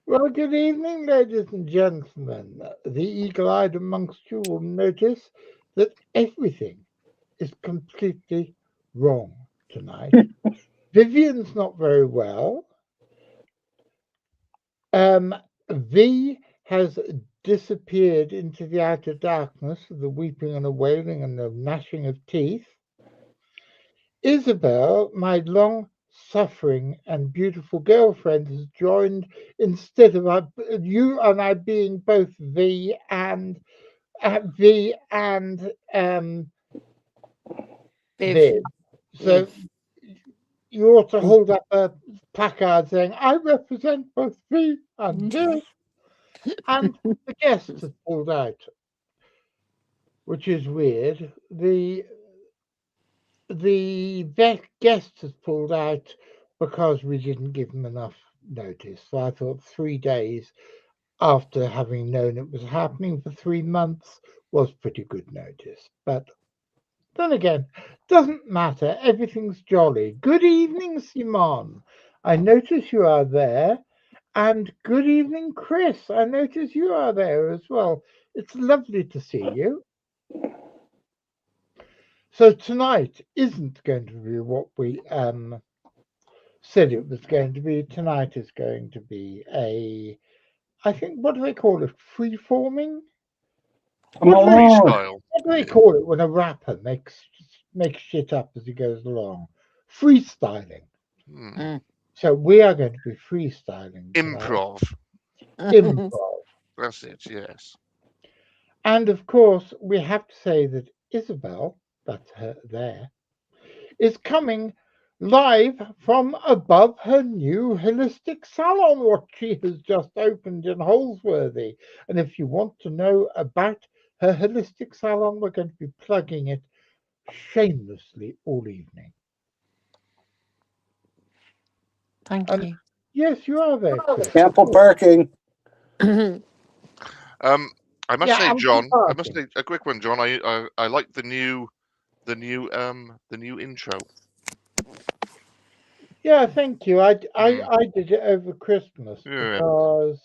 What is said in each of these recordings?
Well, good evening, ladies and gentlemen. The eagle-eyed amongst you will notice that everything is completely wrong tonight. Vivian's not very well. Um, V has disappeared into the outer darkness of the weeping and the wailing and the gnashing of teeth. Isabel, my long suffering and beautiful girlfriend, has joined instead of you and I being both V and Viv. Viv. So you ought to hold up a placard saying, I represent both V and Viv. And the guest has pulled out, which is weird. The guest has pulled out because we didn't give him enough notice. So I thought 3 days after having known it was happening for 3 months was pretty good notice. But then again, doesn't matter. Everything's jolly. Good evening, Simon. I notice you are there. And good evening, Chris. I notice you are there as well. It's lovely to see you. So tonight isn't going to be what we said it was going to be. Tonight is going to be I think, what do they call it? Freeforming? What do they, Freestyle. what do they call it when a rapper makes shit up as he goes along? Freestyling. Hmm. So we are going to be freestyling tonight. Improv. Improv. That's it, yes. And of course, we have to say that Isabel, that's her there, is coming live from above her new holistic salon, what she has just opened in Holsworthy. And if you want to know about her holistic salon, we're going to be plugging it shamelessly all evening. Thank And you. yes, you are there, Chris. Ample parking. Um, I must Yeah, say, I'm John. I must parking. say a quick one, John. I like the new intro. Yeah, thank you. Mm, I did it over Christmas yeah. because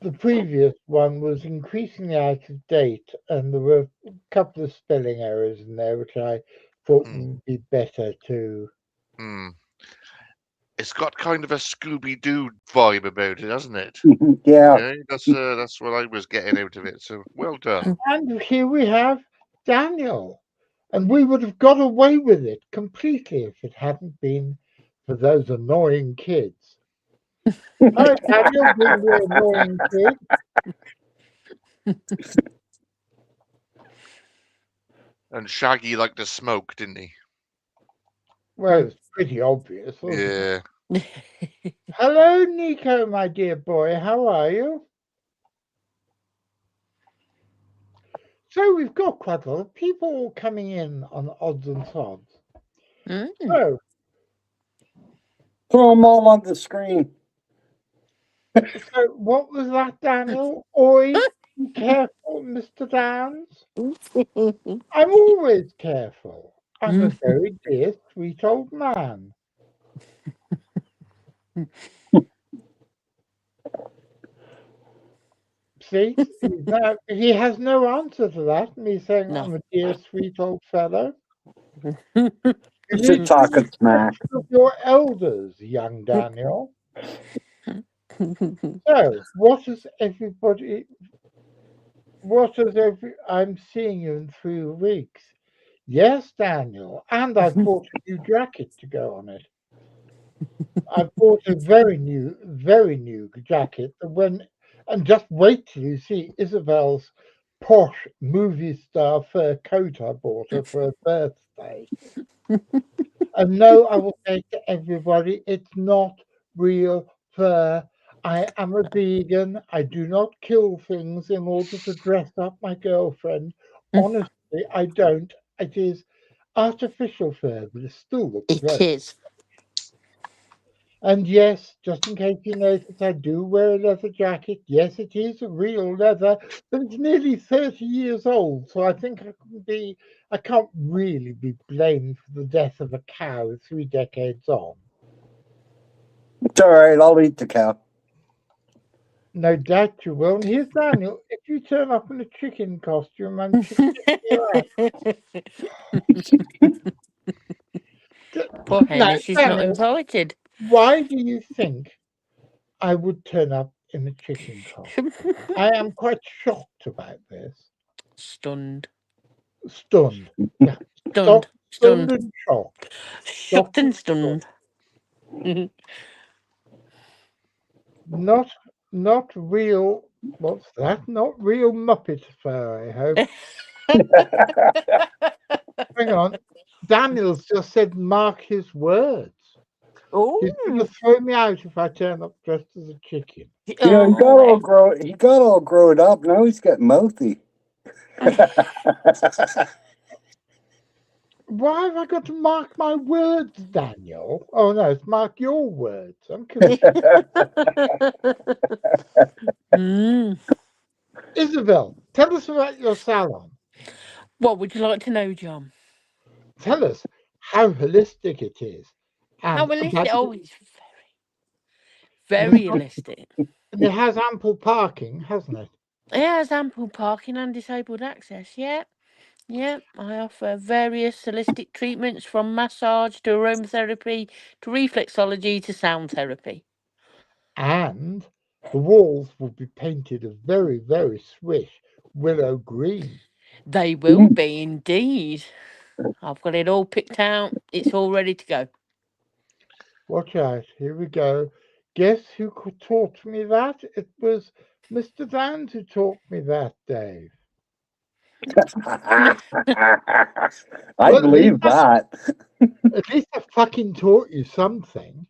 the previous one was increasingly out of date, and there were a couple of spelling errors in there, which I thought Mm, would be better to. mm. It's got kind of a Scooby Doo vibe about it, hasn't it? Yeah. Yeah, that's what I was getting out of it. So well done. And here we have Daniel, and we would have got away with it completely if it hadn't been for those annoying kids. Hi, Daniel, being the annoying kid. And Shaggy liked to smoke, didn't he? Well, it's pretty obvious, wasn't it? Yeah. Hello, Nico, my dear boy. How are you? So we've got quite a lot of people coming in on odds and sods. So, Throw them all on the screen. so what was that, Daniel? Oi, be careful, Mr. Downs. I'm always careful. I'm a very dear, sweet old man. See, he has no answer to that. Me saying No. I'm a dear, sweet old fellow. You It's a need to talking smack. respect of your elders, young Daniel. So, I'm seeing you in 3 weeks. Yes, Daniel, and I've bought a new jacket to go on it. I've bought a very new jacket that and just wait till you see Isabel's posh movie star fur coat I bought her for her birthday. And no, I will say to everybody, it's not real fur. I am a vegan. I do not kill things in order to dress up my girlfriend. Honestly, I don't. It is artificial fur, but it still looks It very. is. And yes, just in case you notice, I do wear a leather jacket. Yes, it is a real leather, but it's nearly 30 years old, so I can't really be blamed for the death of a cow 3 decades on. It's all right. I'll eat the cow. No doubt you will. And here's Daniel. If you turn up in a chicken costume and chicken Poor now, Hamish is not Daniel, invited. why do you think I would turn up in a chicken costume? I am quite shocked about this. Stunned. Stunned. Yeah. Stunned. Stunned Stunned. and shocked. Shocked and stunned. Not real. What's that? Not real Muppet fur, I hope. Hang on. Daniel's just said, mark his words. He's going to Oh, throw me out if I turn up dressed as a chicken. You know, he got all grown up. Now he's getting mouthy. Why have I got to mark my words, Daniel? Oh no, it's mark your words. I'm confused. Isabel, tell us about your salon. What would you like to know, John? Tell us how holistic it is. How And holistic? Oh, it's and very holistic. and it has ample parking, hasn't it? It has ample parking and disabled access. Yep. Yep. I offer various holistic treatments from massage to aromatherapy to reflexology to sound therapy. And the walls will be painted a very, very swish willow green. They will be indeed. I've got it all picked out. It's all ready to go. Watch out, here we go. Guess who taught me that? It was Mr. Vans who taught me that, Dave. I believe that. At least I fucking taught you something.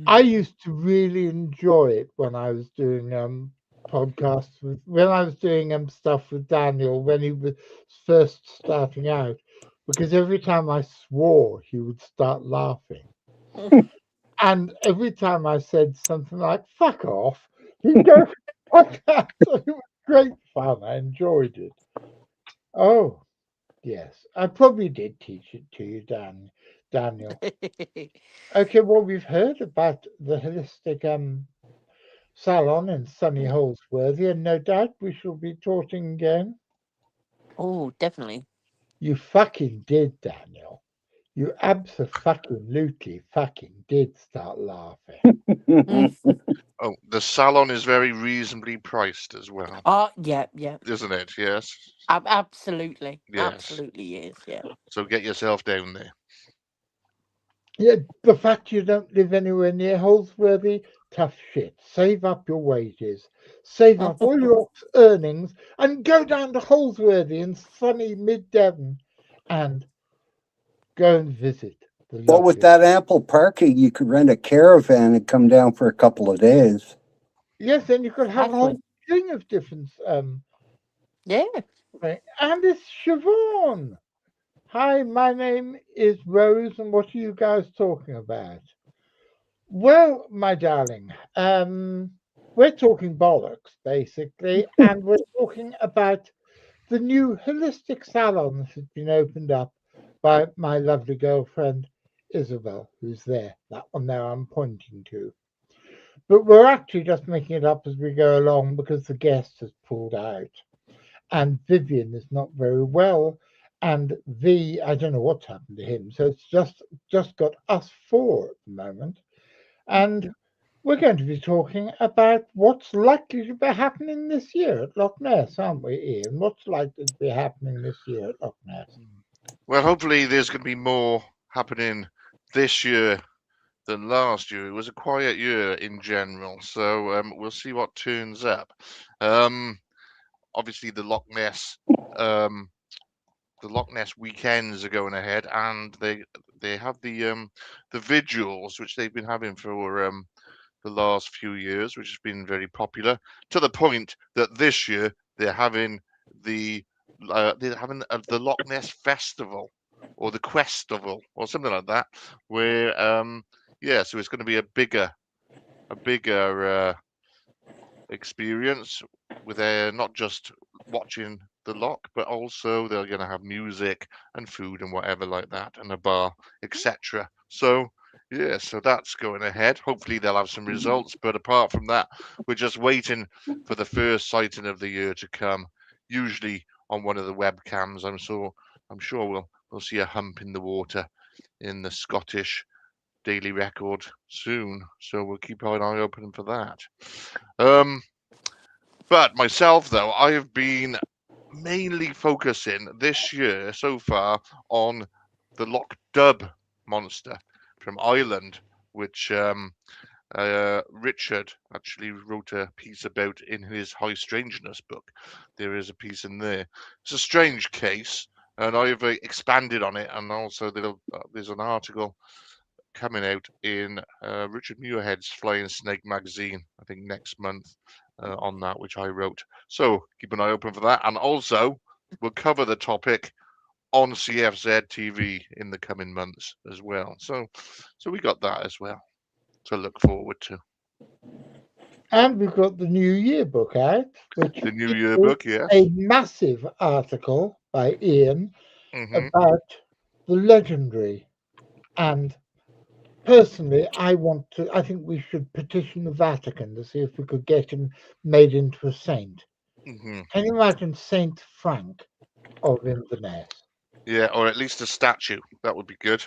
I used to really enjoy it when I was doing podcasts when I was doing stuff with Daniel when he was first starting out, because every time I swore he would start laughing. And every time I said something like "fuck off," he'd go like that. So it was great fun. I enjoyed it. Oh yes, I probably did teach it to you, Daniel. Okay, well, we've heard about the holistic salon in sunny Holsworthy, and no doubt we shall be talking again. Oh, definitely. You fucking did, Daniel. You absolutely fucking did start laughing. Oh, the salon is very reasonably priced as well, Yeah. isn't it? Yes. Absolutely. Yes. Absolutely is, yeah. So get yourself down there. Yeah, the fact you don't live anywhere near Holsworthy, tough shit. Save up your wages, save up all your earnings, and go down to Holsworthy in sunny mid-Devon and go and visit the But with lovely. that ample parking, you could rent a caravan and come down for a couple of days. Yes, then you could have a whole Excellent. thing of different Yeah. and it's Siobhan. Hi, my name is Rose, and what are you guys talking about? Well, my darling, we're talking bollocks, basically, and we're talking about the new holistic salon that has been opened up by my lovely girlfriend, Isabel, who's there. That one there I'm pointing to. But we're actually just making it up as we go along because the guest has pulled out. And Vivian is not very well, and I don't know what's happened to him. So it's just got us four at the moment, and we're going to be talking about what's likely to be happening this year at Loch Ness, aren't we, Ian? What's likely to be happening this year at Loch Ness? Well, hopefully there's going to be more happening this year than last year. It was a quiet year in general, so we'll see what turns up. Obviously, the Loch Ness weekends are going ahead, and they have the vigils, which they've been having for the last few years, which has been very popular, to the point that this year they're having the Loch Ness Festival or the Questival or something like that, where so it's going to be a bigger experience with not just watching the lock, but also they're going to have music and food and whatever like that, and a bar, etc. So yeah, so that's going ahead. Hopefully they'll have some results, but apart from that, we're just waiting for the first sighting of the year to come. Usually on one of the webcams, I'm sure we'll see a hump in the water in the Scottish Daily Record soon. So we'll keep our eye open for that. But myself, though, I have been mainly focusing this year so far on the Loch Dub monster from Ireland, which Richard actually wrote a piece about in his High Strangeness book. There is a piece in there. It's a strange case, and I've expanded on it, and also there's an article coming out in Richard Muirhead's Flying Snake magazine, I think next month, on that, which I wrote. So keep an eye open for that. And also, we'll cover the topic on CFZtv in the coming months as well. So we got that as well to look forward to. And we've got the new yearbook out, which The new is yearbook, yes. a massive article by Ian about the legendary. And personally, I think we should petition the Vatican to see if we could get him made into a saint. Can you imagine Saint Frank of Inverness? Yeah, or at least a statue. That would be good.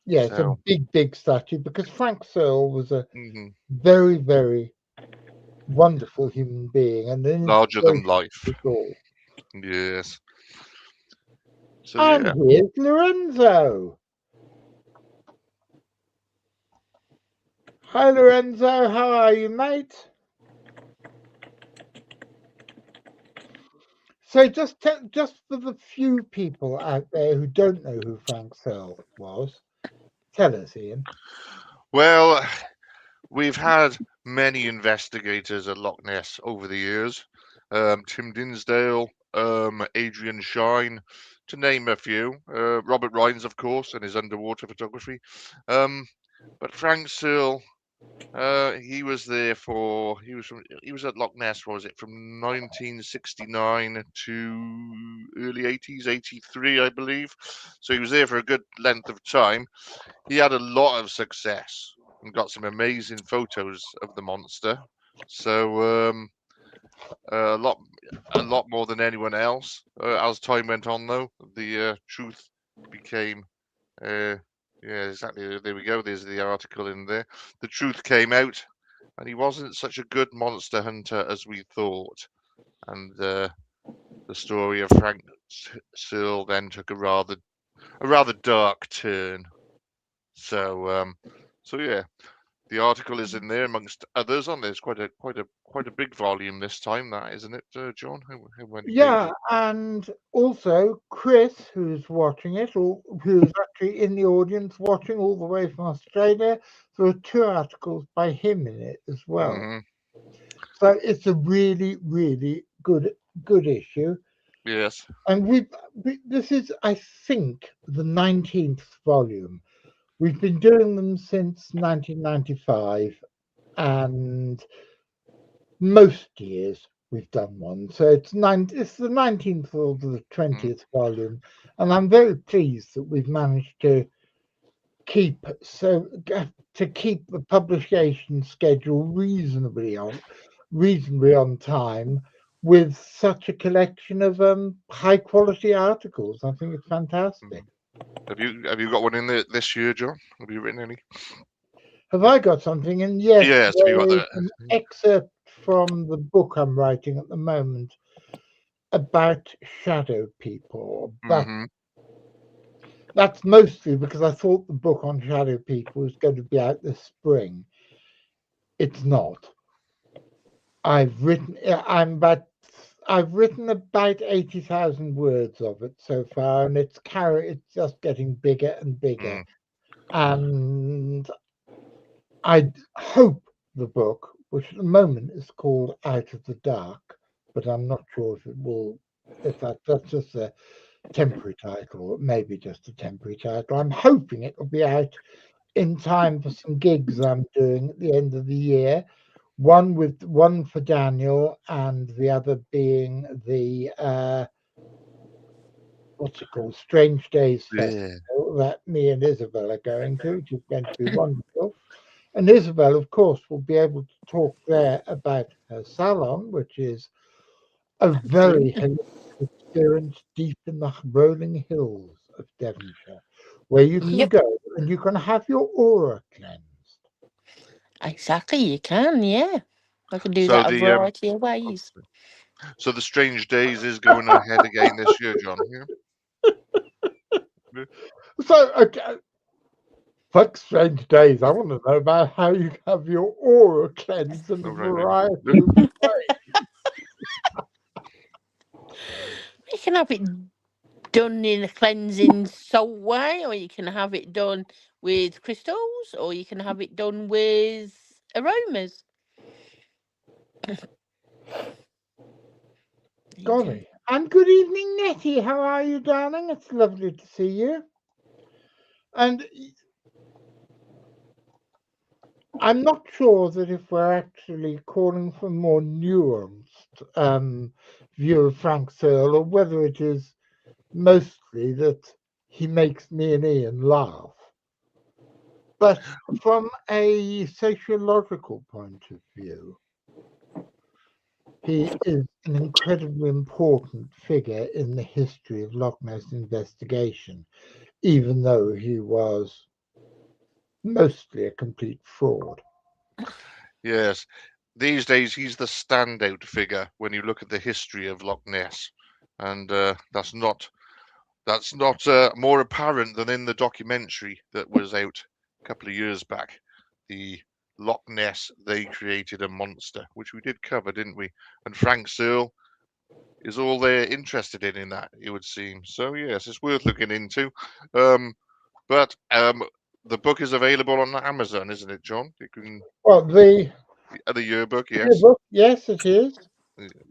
Yes, a big statue, because Frank Searle was a very, very wonderful human being, and then larger than life. Yes. So, and here's Lorenzo. Hi, Lorenzo. How are you, mate? So, just for the few people out there who don't know who Frank Searle was, tell us, Ian. Well, we've had many investigators at Loch Ness over the years. Tim Dinsdale, Adrian Shine, to name a few. Robert Rhines, of course, and his underwater photography. But Frank Searle, he was at Loch Ness, what was it, from 1969 to early 80s, 83, I believe. So he was there for a good length of time. He had a lot of success and got some amazing photos of the monster. So a lot more than anyone else. As time went on, though, the truth became. Yeah, exactly. There we go. There's the article in there. The truth came out, and he wasn't such a good monster hunter as we thought. And the story of Frank Searle then took a rather dark turn. So yeah, the article is in there amongst others on this. Quite a big volume this time, that isn't it, John? How many pages? And also Chris, who's watching it, or who's actually in the audience watching all the way from Australia. There are 2 articles by him in it as well. So it's a really, really good issue. Yes. And this is, I think, the 19th volume. We've been doing them since 1995, and most years we've done one. So it's the 19th or the 20th volume, and I'm very pleased that we've managed to keep the publication schedule reasonably on time with such a collection of high quality articles. I think it's fantastic. Have you got one in there this year, John? Have you written any? Have I got something? And yes, have you got there is an excerpt from the book I'm writing at the moment about shadow people. But that's mostly because I thought the book on shadow people was going to be out this spring. It's not. I've written about 80,000 words of it so far, and it's just getting bigger and bigger. And I hope the book, which at the moment is called Out of the Dark, but I'm not sure if that's just a temporary title, or maybe just a temporary title. I'm hoping it will be out in time for some gigs I'm doing at the end of the year. One for Daniel, and the other being the magical Strange Days Yeah. festival that me and Isabel are going to, which is going to be wonderful. And Isabel, of course, will be able to talk there about her salon, which is a very holistic experience deep in the rolling hills of Devonshire, where you can Yep. go and you can have your aura cleansed. Exactly, you can, yeah. I can do So that a the variety of ways. so the Strange Days is going ahead again this year, John. Yeah. So, okay, fuck Strange Days. I want to know about how you have your aura cleansed in a Oh, right, variety of You can have it done in a cleansing salt way, or you can have it done with crystals, or you can have it done with aromas. golly. And good evening, Nettie. How are you, darling? It's lovely to see you. And I'm not sure that if we're actually calling for more nuanced view of Frank Searle, or whether it is mostly that he makes me and Ian laugh. But from a sociological point of view, he is an incredibly important figure in the history of Loch Ness investigation, even though he was mostly a complete fraud. Yes. These days, he's the standout figure when you look at the history of Loch Ness, and that's not more apparent than in the documentary that was out a couple of years back. The Loch Ness, They Created a Monster, which we did cover, didn't we? And Frank Searle is all they're interested in that, it would seem. So yes, it's worth looking into. But the book is available on Amazon, isn't it, John? You can Well, the the yearbook, yes. yearbook, yes, it is.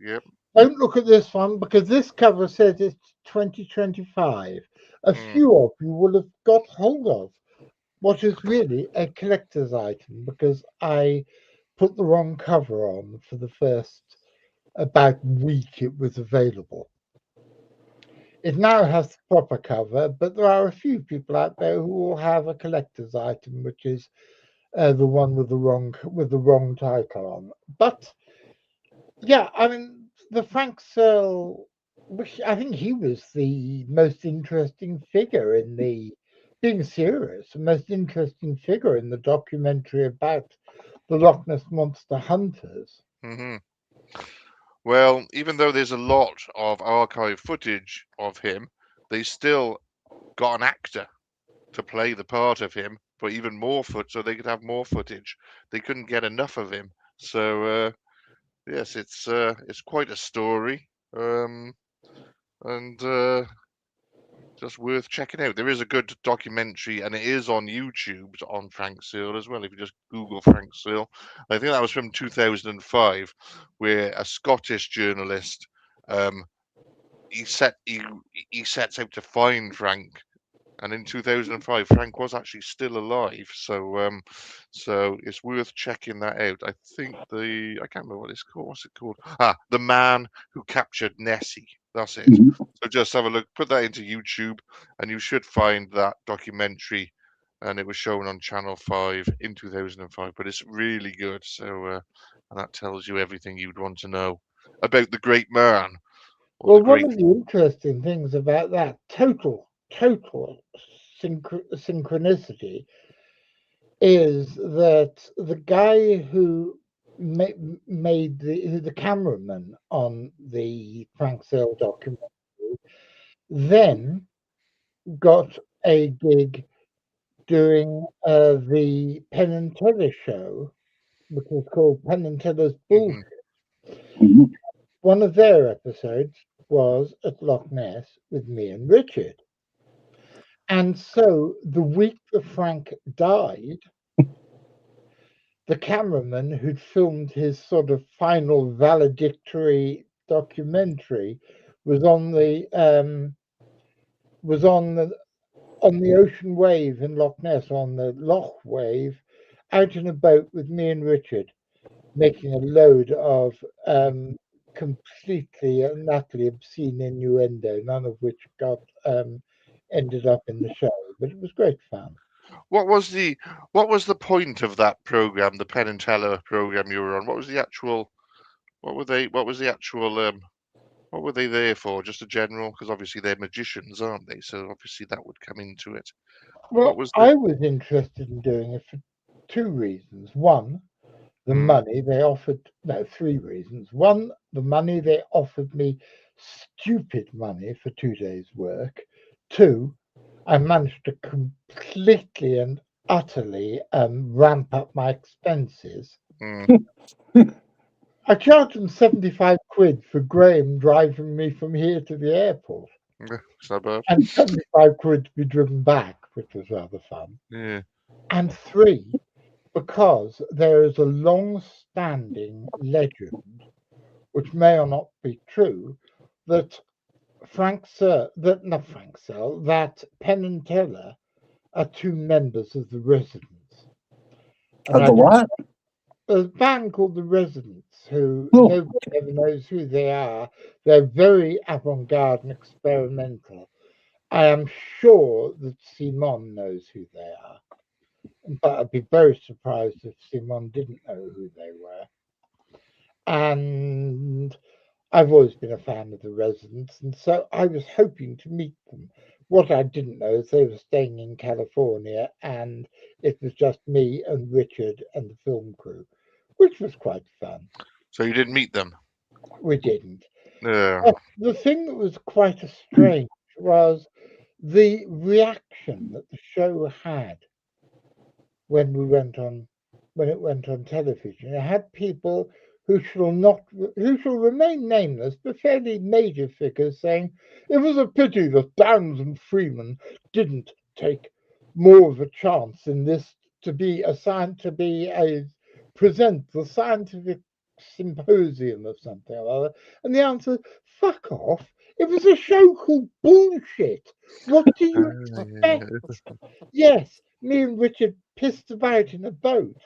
Yep. Don't look at this one because this cover says it's 2025. A Mm. few of you will have got hold of what is really a collector's item because I put the wrong cover on for the first about week it was available. It now has the proper cover, but there are a few people out there who will have a collector's item, which is the one with the wrong title on. But yeah, I mean the Frank Searle, which I think he was the most interesting figure in the. Being serious, the most interesting figure in the documentary about the Loch Ness Monster hunters. Hmm. Well, even though there's a lot of archive footage of him, they still got an actor to play the part of him for even more so they could have more footage. They couldn't get enough of him. So yes, it's quite a story, and just worth checking out. There is a good documentary, and it is on YouTube on Frank Searle as well. If you just Google Frank Searle, I think that was from 2005, where a Scottish journalist he sets out to find Frank. And in 2005, Frank was actually still alive, so it's worth checking that out. I think I can't remember what it's called. What's it called? The Man Who Captured Nessie. That's it. Mhm. So just have a look. Put that into YouTube, and you should find that documentary. And it was shown on Channel 5 in 2005. But it's really good. So and that tells you everything you'd want to know about the great man. Or Well, the one great. of the interesting things about that total synchronicity is that the guy who made the cameraman on the Frank Searle documentary then got a gig doing the Penn and Teller show, which was called Penn and Teller's Mhm. Bullshit. Mhm. One of their episodes was at Loch Ness with me and Richard. And so the week that Frank died, the cameraman who'd filmed his sort of final valedictory documentary was on the ocean wave in Loch Ness, on the Loch wave, out in a boat with me and Richard, making a load of completely and utterly obscene innuendo, none of which got ended up in the show. But it was great fun. What was the point of that program, the Penn and Teller program you were on? What was the actual? What were they? What was the actual? What were they there for? Just a general? Because obviously they're magicians, aren't they? So obviously that would come into it. What Well, was the? I was interested in doing it for two reasons. One, the Hmm. money they offered, no, three reasons. One, the money they offered me, stupid money for 2 days' work. Two, I managed to completely and utterly ramp up my expenses. Hmm. I charged them 75 quid for Graham driving me from here to the airport, It's not bad. and 75 quid to be driven back, which was rather fun. Yeah. And three, because there is a long-standing legend, which may or not be true, that that Penn and Teller are two members of the Residents. And Of the what? a band called the Residents, who Oh. nobody ever knows who they are. They're very avant-garde and experimental. I am sure that Simon knows who they are. But I'd be very surprised if Simon didn't know who they were. And I've always been a fan of the Residents, and so I was hoping to meet them. What I didn't know is they were staying in California, and it was just me and Richard and the film crew, which was quite fun. So you didn't meet them? We didn't. Yeah. But the thing that was quite a strange was the reaction that the show had when it went on television. It had people who shall remain nameless, but fairly major figures saying it was a pity that Downes and Freeman didn't take more of a chance in this to be assigned to be a present the scientific symposium of something or other. And the answer, fuck off. It was a show called Bullshit. What do you expect? Yes, me and Richard pissed about in a boat.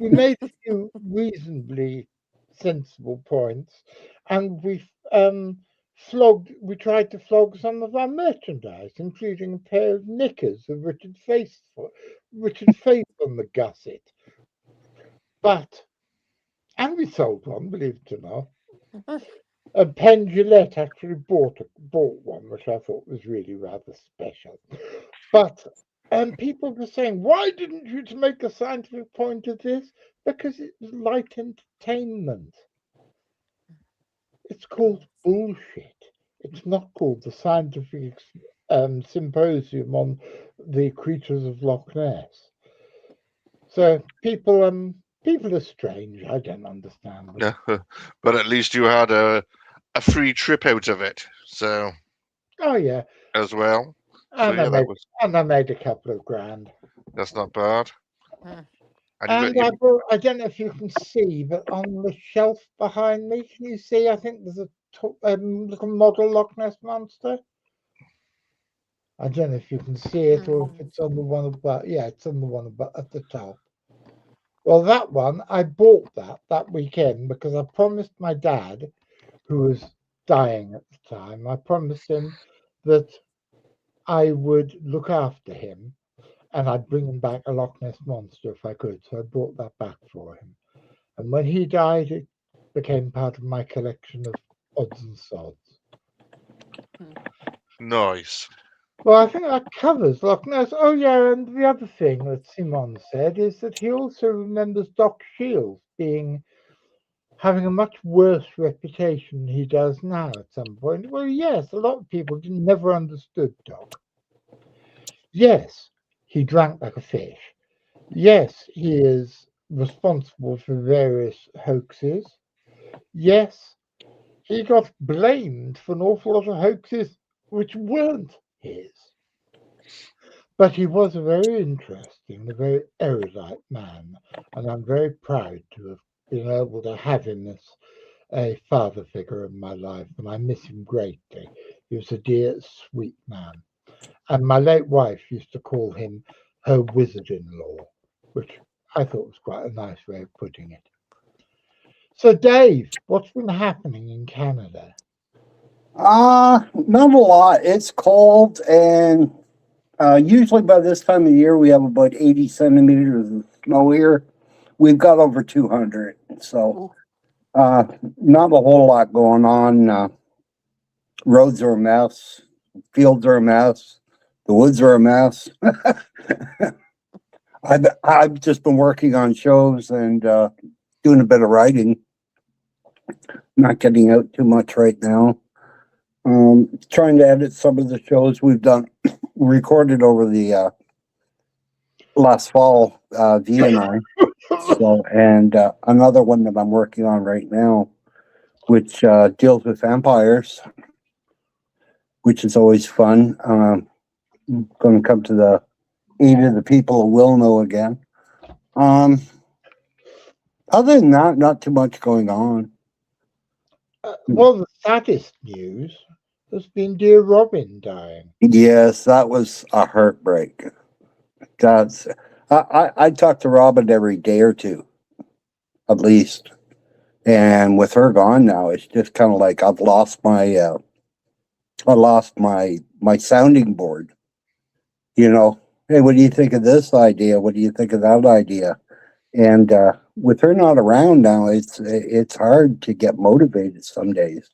We made a few reasonably sensible points, and we tried to flog some of our merchandise, including a pair of knickers of Richard Face on the gusset. And we sold one, believe it or not. And Penn Gillette actually bought one, which I thought was really rather special. But people were saying, why didn't you make a scientific point of this? Because it's light entertainment. It's called bullshit. It's not called the scientific symposium on the creatures of Loch Ness. So people are strange. I don't understand them. Yeah. But at least you had a free trip out of it. So Oh yeah, as well. So and yeah, I made a couple of grand. that's not bad. And I don't know if you can see, but on the shelf behind me, can you see? I think there's a little model Loch Ness monster. I don't know if you can see it or if it's on the one above. Yeah, it's on the one above at the top. Well, that one, I bought that weekend because I promised my dad, who was dying at the time, I promised him that I would look after him and I'd bring him back a Loch Ness monster if I could. So I brought that back for him. And when he died, it became part of my collection of odds and sods. Nice. Well, I think that covers Loch Ness. Oh, yeah, and the other thing that Simon said is that he also remembers Doc Shields having a much worse reputation than he does now at some point. Well, yes, a lot of people never understood Doc. Yes, he drank like a fish. Yes, he is responsible for various hoaxes. Yes, he got blamed for an awful lot of hoaxes which weren't his. But he was a very interesting, a very erudite man, and I'm very proud to have been able to have him as a father figure in my life, and I miss him greatly. He was a dear, sweet man. And my late wife used to call him her wizard-in-law, which I thought was quite a nice way of putting it. So, Dave, what's been happening in Canada? Not a lot. It's cold, and usually by this time of year we have about 80 centimeters of snow here. We've got over 200, so Ooh. not a whole lot going on. Roads are a mess, fields are a mess, the woods are a mess. I've just been working on shows and doing a bit of writing. Not getting out too much right now. Trying to edit some of the shows we've done, recorded over the last fall, V and I. So, and another one that I'm working on right now, which deals with vampires, which is always fun. Going to come to the aid of the people who will know again. Other than that, not too much going on. Well, the saddest news has been dear Robin dying. Yes, that was a heartbreak. That's I talk to Robin every day or two, at least. And with her gone now, it's just kind of like I've lost my my sounding board. You know, hey, what do you think of this idea? What do you think of that idea? And with her not around now, it's hard to get motivated some days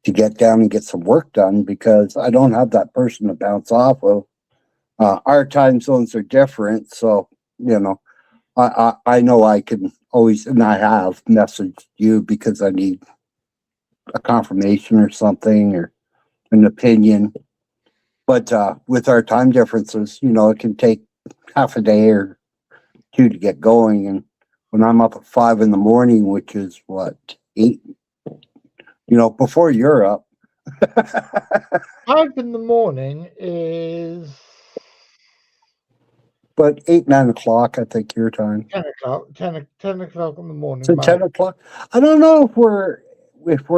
to get down and get some work done because I don't have that person to bounce off of. Our time zones are different, so you know, I know I can always, and I have messaged you because I need a confirmation or something or an opinion. But with our time differences, you know, it can take half a day or two to get going. And when I'm up at 5 in the morning, which is what, 8, you know, before you're up. 5 in the morning is But 8, 9 o'clock, I think your time. 10 o'clock. 10 o'clock in the morning. So 10 o'clock. I don't know if we're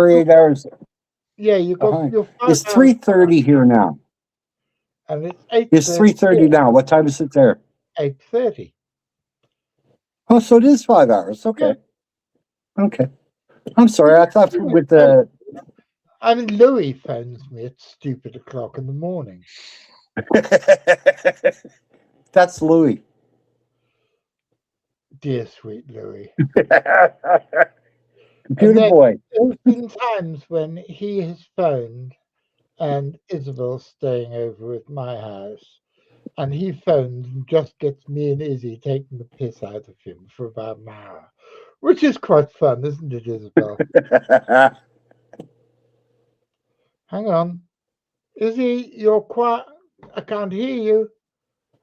8 hours Yeah, you got behind. your 5 It's hours 3:30 here now. and it's 8:30. It's 3:30 now. What time is it there? 8:30. Oh, so it is 5 hours. Okay. Okay. I'm sorry. I thought with the I mean, Louis phones me at stupid o'clock in the morning. that's Louis. Dear sweet Louis. Computer then boy. There's been times when he has phoned and Isabel's staying over at my house, and he phones and just gets me and Izzy taking the piss out of him for about an hour, which is quite fun, isn't it, Isabel? Hang on. Izzy, you're quiet. I can't hear you.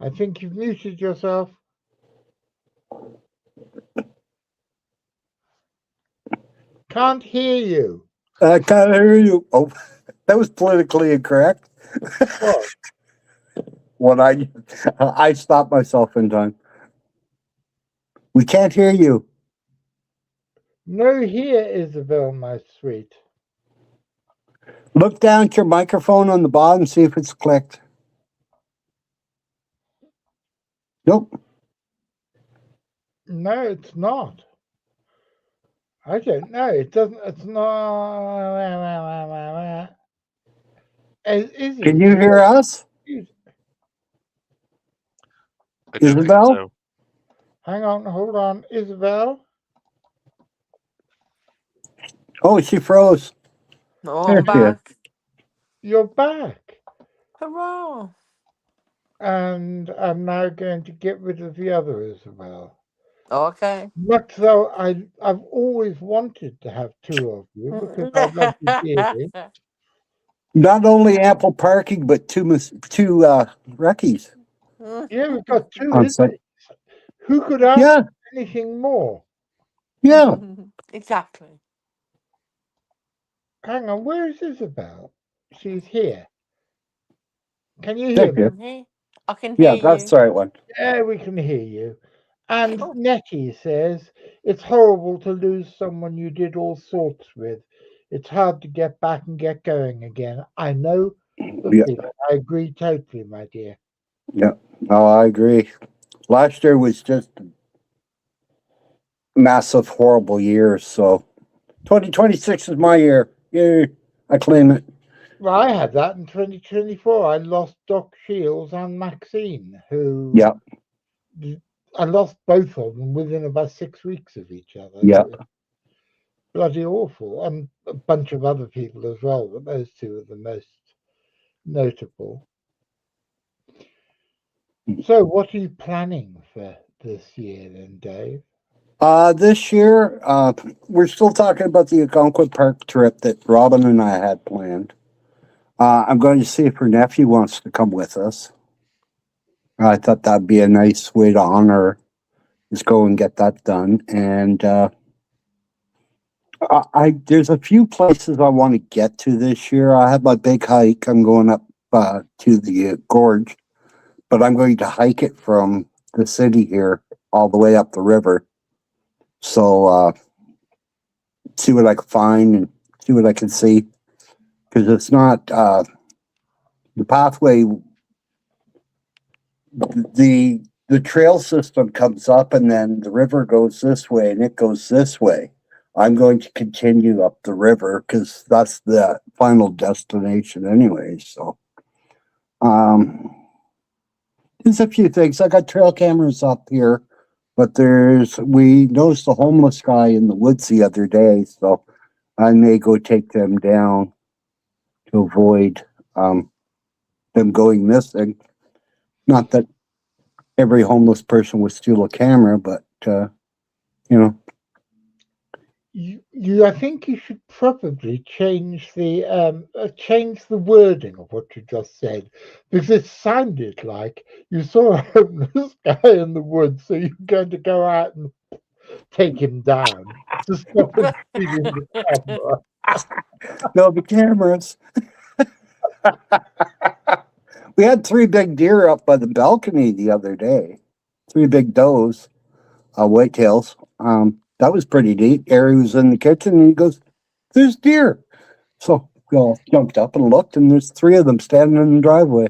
I think you've muted yourself. Can't hear you. I can't hear you. Oh, that was politically incorrect. What? When I stopped myself in time. We can't hear you. No, here, Isabel, my sweet. Look down at your microphone on the bottom, see if it's clicked. Nope. No, it's not. I don't know. It doesn't. It's not. Izzy, Can you hear us, I don't think Isabel? so. Hang on, hold on, Isabel. Oh, she froze. Oh, There I'm she is. back. You're back, Hurrah! and I'm now going to get rid of the other Isabel. Okay. Much though I've always wanted to have two of you because I love you dearly. Not only ample parking, but two recce's Yeah, we've got two. on site. Who could ask Yeah, anything more? yeah. Exactly. Hang on, where is Isabel? She's here. Can you hear Thank me? you. I'm here. I can Yeah, hear that's you. the right one. Yeah, we can hear you. And Oh. Nettie says, it's horrible to lose someone you did all sorts with. It's hard to get back and get going again. I know the Yeah, feeling. I agree totally, my dear. yeah. No, I agree. Last year was just massive, horrible years. So 2026 is my year. Yay, I claim it. Well, I had that in 2024. I lost Doc Shields and Maxine, who Yeah, I lost both of them within about 6 weeks of each other. yeah. It was bloody awful, and a bunch of other people as well, but those two are the most notable. So, what are you planning for this year then, Dave? This year, we're still talking about the Algonquin Park trip that Robin and I had planned. I'm going to see if her nephew wants to come with us. I thought that'd be a nice way to honor. Just go and get that done. And there's a few places I want to get to this year. I have my big hike. I'm going up to the gorge, but I'm going to hike it from the city here all the way up the river. So see what I can find and see what I can see, because it's not the pathway. The trail system comes up and then the river goes this way and it goes this way. I'm going to continue up the river because that's the final destination anyway. So there's a few things. I got trail cameras up here, but we noticed a homeless guy in the woods the other day, so I may go take them down to avoid them going missing. Not that every homeless person would steal a camera, but you know. I think you should probably change the wording of what you just said, because it sounded like you saw a homeless guy in the woods, so you're going to go out and take him down to stop him stealing the camera. No, the cameras. We had 3 big deer up by the balcony the other day. 3 big does, whitetails. That was pretty neat. Harry was in the kitchen and he goes, "There's deer." So we all jumped up and looked, and there's 3 of them standing in the driveway.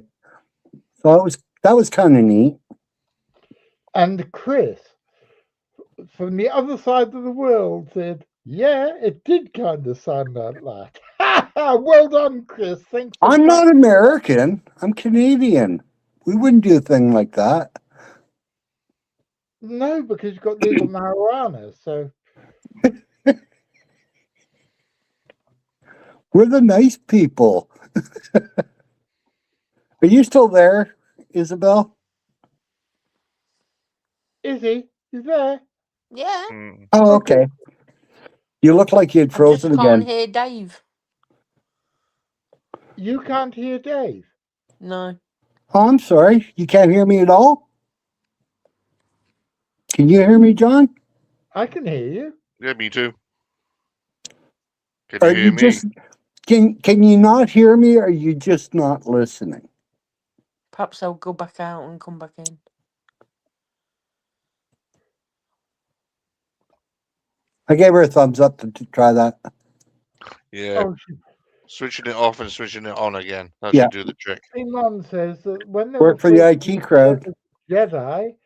So that was kind of neat. And Chris, from the other side of the world, said, "Yeah, it did kind of sound like that." Well done, Chris. Thanks. I'm not American. I'm Canadian. We wouldn't do a thing like that. No, because you've got legal marijuana, so. We're the nice people. Are you still there, Isabel? Is he? He's there? Yeah. Oh, okay. You look like you had I frozen just can't again. hear Dave. You can't hear Dave? No. Oh, I'm sorry. You can't hear me at all? Can you hear me, John? I can hear you. Yeah, me too. Can Are you hear you me? just can you not hear me, or are you just not listening? Perhaps I'll go back out and come back in. I gave her a thumbs up to try that. Yeah. Oh, Switching it off and switching it on again. That Yeah. should do the trick. Simon says that when they Work were for the filming IT crowd. Jedi,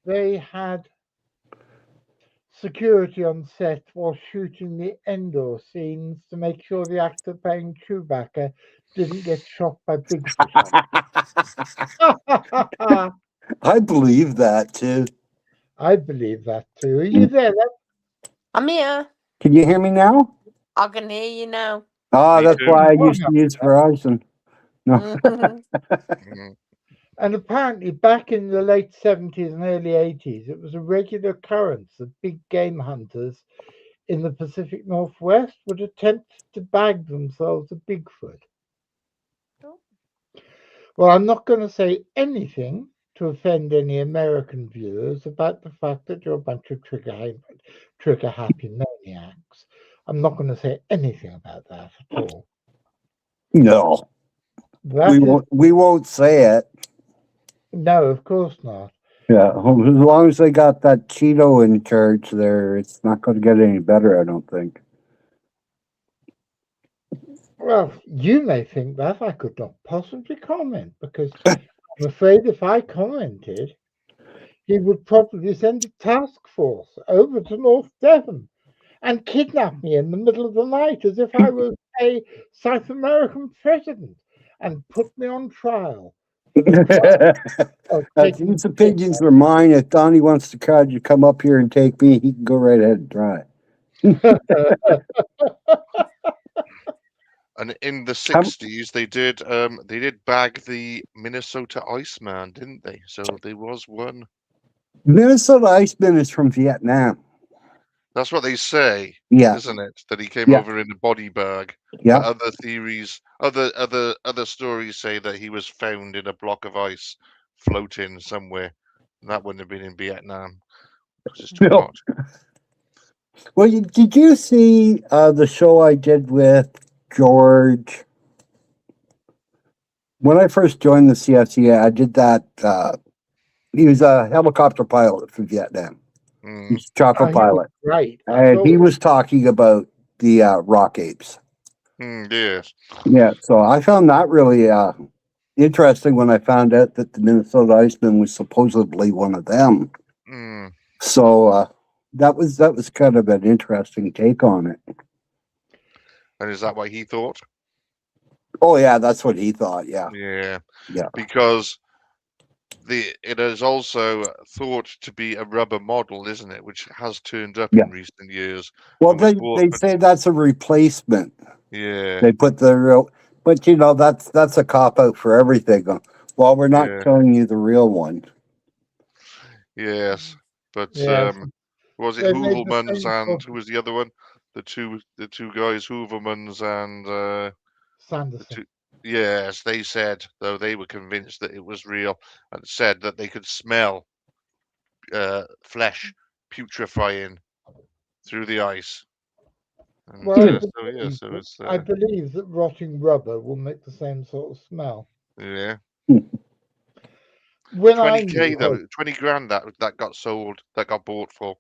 they had security on set while shooting the Endor scenes to make sure the actor playing Chewbacca didn't get shot by Bigfoot. I believe that too. I believe that too. Are you there? I'm here. Can you hear me now? I can hear you now. Oh, Me that's too. why I used to use Verizon. No. Mhm. And apparently, back in the late 70s and early 80s, it was a regular occurrence that big game hunters in the Pacific Northwest would attempt to bag themselves a Bigfoot. Well, I'm not going to say anything to offend any American viewers about the fact that you're a bunch of trigger happy maniacs. I'm not going to say anything about that at all. No. We won't say it. No, of course not. Yeah, as long as they got that Cheeto in charge there, it's not going to get any better, I don't think. Well, you may think that. I could not possibly comment because I'm afraid if I commented, he would probably send a task force over to North Devon and kidnap me in the middle of the night as if I was a South American president and put me on trial for the crime of taking These opinions are mine. If Donnie wants to come up here and take me, he can go right ahead and try. And in the 60s, they did bag the Minnesota Iceman, didn't they? So there was one. Minnesota Iceman is from Vietnam. That's what they say, Yeah, isn't it? That he came Yeah. over in a body bag. yeah. But other theories, other stories say that he was found in a block of ice, floating somewhere. And that wouldn't have been in Vietnam because it's too No. hot. Well, did you see the show I did with George? When I first joined the CFZ, I did that. He was a helicopter pilot from Vietnam. Mm. He's a chopper pilot. Right. And he was talking about the rock apes. Yes. Yeah, so I found that really interesting when I found out that the Minnesota Iceman was supposedly one of them. Mm. So that was kind of an interesting take on it. And is that what he thought? Oh yeah, that's what he thought. Yeah, Yeah. yeah. Because it is also thought to be a rubber model, isn't it? Which has turned up Yeah. in recent years. Well, and was they bought- say that's a replacement. Yeah. They put the real, but you know that's a cop out for everything. Well, we're not Yeah. showing you the real one. Yes. But Yes. was it They made the Hoovermans same and sort who was the other one? The two guys, Hoovermans and Sanderson. yes, they said, though they were convinced that it was real, and said that they could smell flesh putrefying through the ice. And, Well, so I believe that rotting rubber will make the same sort of smell. yeah. When 20K though, 20 grand that got sold, that got bought for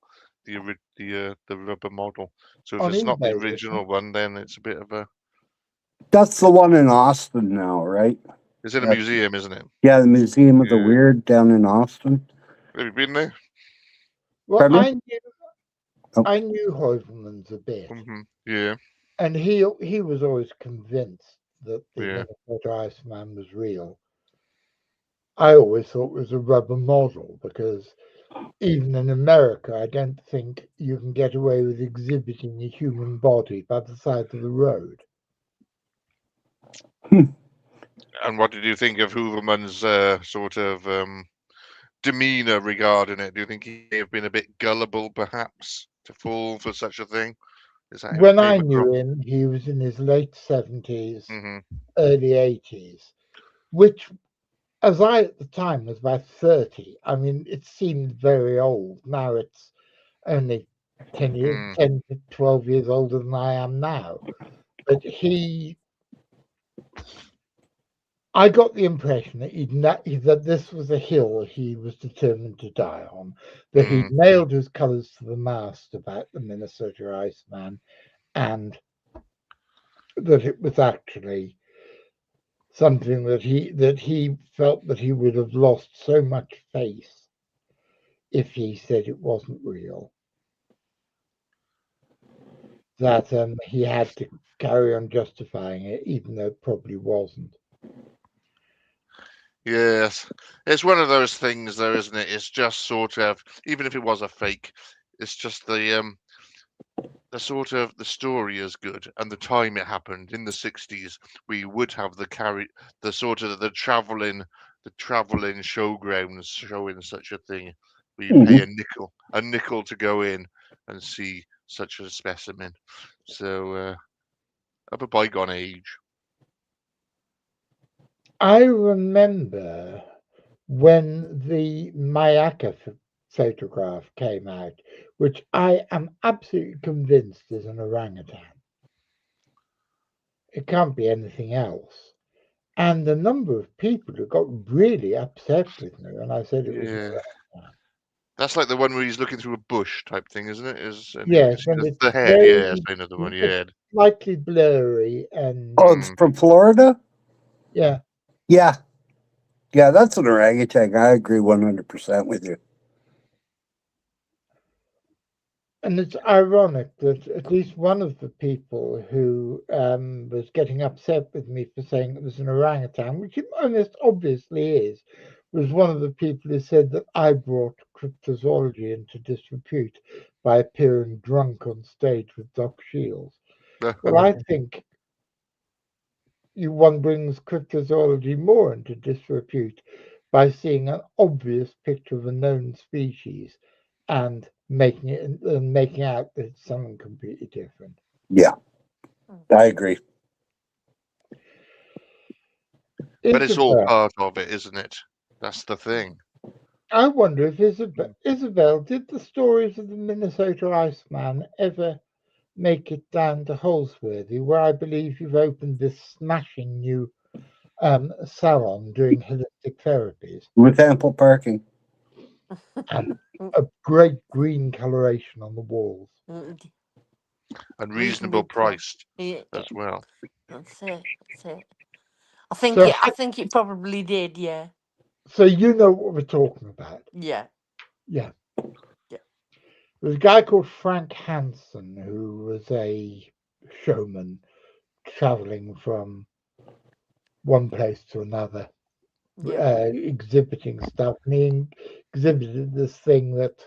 the rubber model. So if On it's not the eBay, isn't original one, then it's a bit of a. That's the one in Austin now, right? It's in a That's- museum, isn't it? Yeah, the Museum of the Yeah. Weird down in Austin. Have you been there? Well, Pardon me? I knew Heuvelmans a bit, Yeah. and he was always convinced that the Yeah. Minnesota Iceman was real. I always thought it was a rubber model because even in America, I don't think you can get away with exhibiting a human body by the side of the road. And what did you think of Hooverman's sort of demeanor regarding it? Do you think he may have been a bit gullible, perhaps, to fall for such a thing? Is that how When it I came knew across? him, he was in his late 70s, Mhm. early 80s, which, as I at the time was about 30, I mean, it seemed very old. Now it's only 10 to 12 years older than I am now. But I got the impression that this was a hill he was determined to die on, that he'd nailed his colours to the mast about the Minnesota Iceman, and that it was actually something that he felt that he would have lost so much face if he said it wasn't real, that he had to carry on justifying it, even though it probably wasn't. Yes, it's one of those things, though, isn't it? It's just sort of, even if it was a fake, it's just the sort of the story is good, and the time it happened in the 60s, we would have the sort of the traveling showgrounds showing such a thing. We pay a nickel to go in and see such a specimen. So of a bygone age. I remember when the Mayaka photograph came out, which I am absolutely convinced is an orangutan. It can't be anything else. And the number of people who got really upset with me when I said it was an Yeah. orangutan. That's like the one where he's looking through a bush type thing, isn't it? And you can Yes, see and it's the head. very, Yeah, it's another one. Yeah. slightly blurry and Oh, it's from Florida? yeah. Yeah. Yeah, that's an orangutan. I agree 100% with you. And it's ironic that at least one of the people who was getting upset with me for saying it was an orangutan, which it almost obviously is, was one of the people who said that I brought cryptozoology into disrepute by appearing drunk on stage with Doc Shields. Well, I think one brings cryptozoology more into disrepute by seeing an obvious picture of a known species and making out that it's something completely different. Yeah, I agree. But it's all Isabel, part of it, isn't it? That's the thing. I wonder if Isabel, did the stories of the Minnesota Iceman ever make it down to Holsworthy, where I believe you've opened this smashing new salon doing holistic therapies With ample parking. and a great green coloration on the walls? And reasonable Reasonably priced Yeah, as well. that's it. That's it. So, I think it probably did. Yeah. so you know what we're talking about. Yeah. Yeah. Yeah. There's a guy called Frank Hansen who was a showman traveling from one place to another, Yeah. exhibiting stuff. And he exhibited this thing that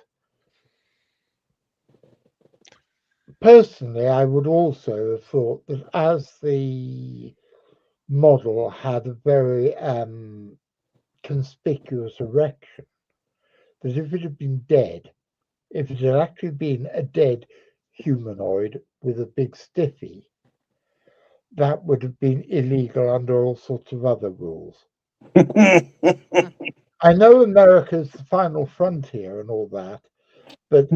personally I would also have thought that as the model had a very conspicuous erection, that if it had been dead, if it had actually been a dead humanoid with a big stiffy, that would have been illegal under all sorts of other rules. I know America's the final frontier and all that, but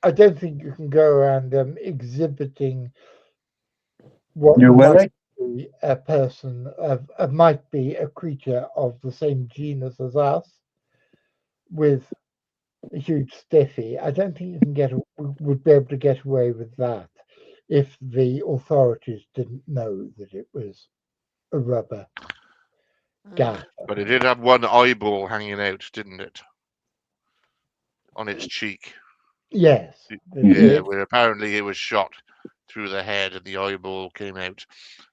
I don't think you can go around exhibiting what You might Willie? be a person might be a creature of the same genus as us with a huge stiffy. I don't think you can would be able to get away with that if the authorities didn't know that it was a rubber gaffer. But it did have one eyeball hanging out, didn't it? On its cheek. Yes, it Yeah, did. where apparently it was shot through the head and the eyeball came out.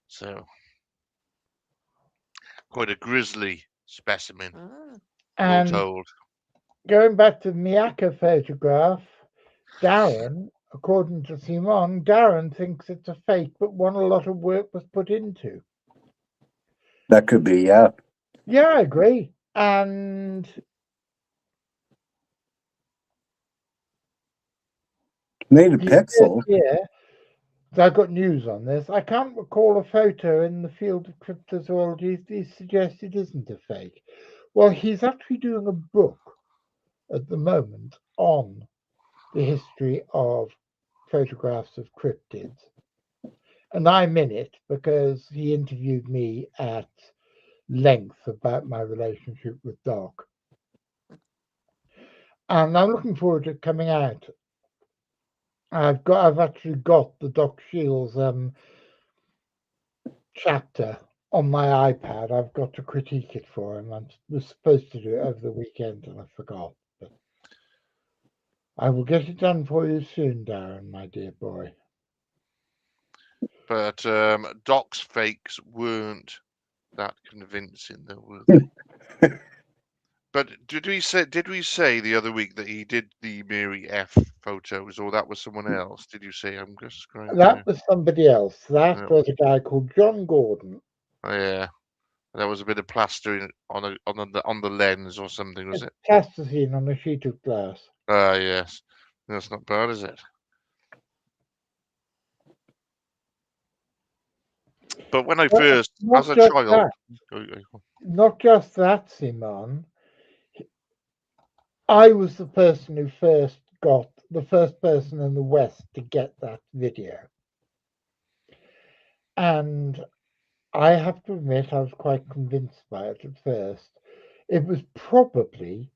So quite a grisly specimen, all And told. going back to the Miyaka photograph, Darren, according to Simon, Darren thinks it's a fake, but one a lot of work was put into. That could be, yeah. Yeah, I agree. And Made a he says pixel. here, I got news on this. I can't recall a photo in the field of cryptozoology that suggests it isn't a fake. Well, he's actually doing a book at the moment on the history of photographs of cryptids. And I'm in it because he interviewed me at length about my relationship with Doc. And I'm looking forward to it coming out. I've actually got the Doc Shields chapter on my iPad. I've got to critique it for him. I was supposed to do it over the weekend and I forgot. But I will get it done for you soon, Darren, my dear boy. But Doc's fakes weren't that convincing, though, were they? But did we say the other week that he did the Mary F photos, or that was someone else? Did you say? I'm just scrolling through. That was somebody else. That Yeah. was a guy called John Gordon. Oh, yeah, that was a bit of plastering on the lens or something, was it? Plasticine on a sheet of glass. Ah, yes. That's not bad, is it? But when I Well, first, not as a just child, that. Not just that, Simon. I was the person who the first person in the West to get that video. And I have to admit, I was quite convinced by it at first. It was probably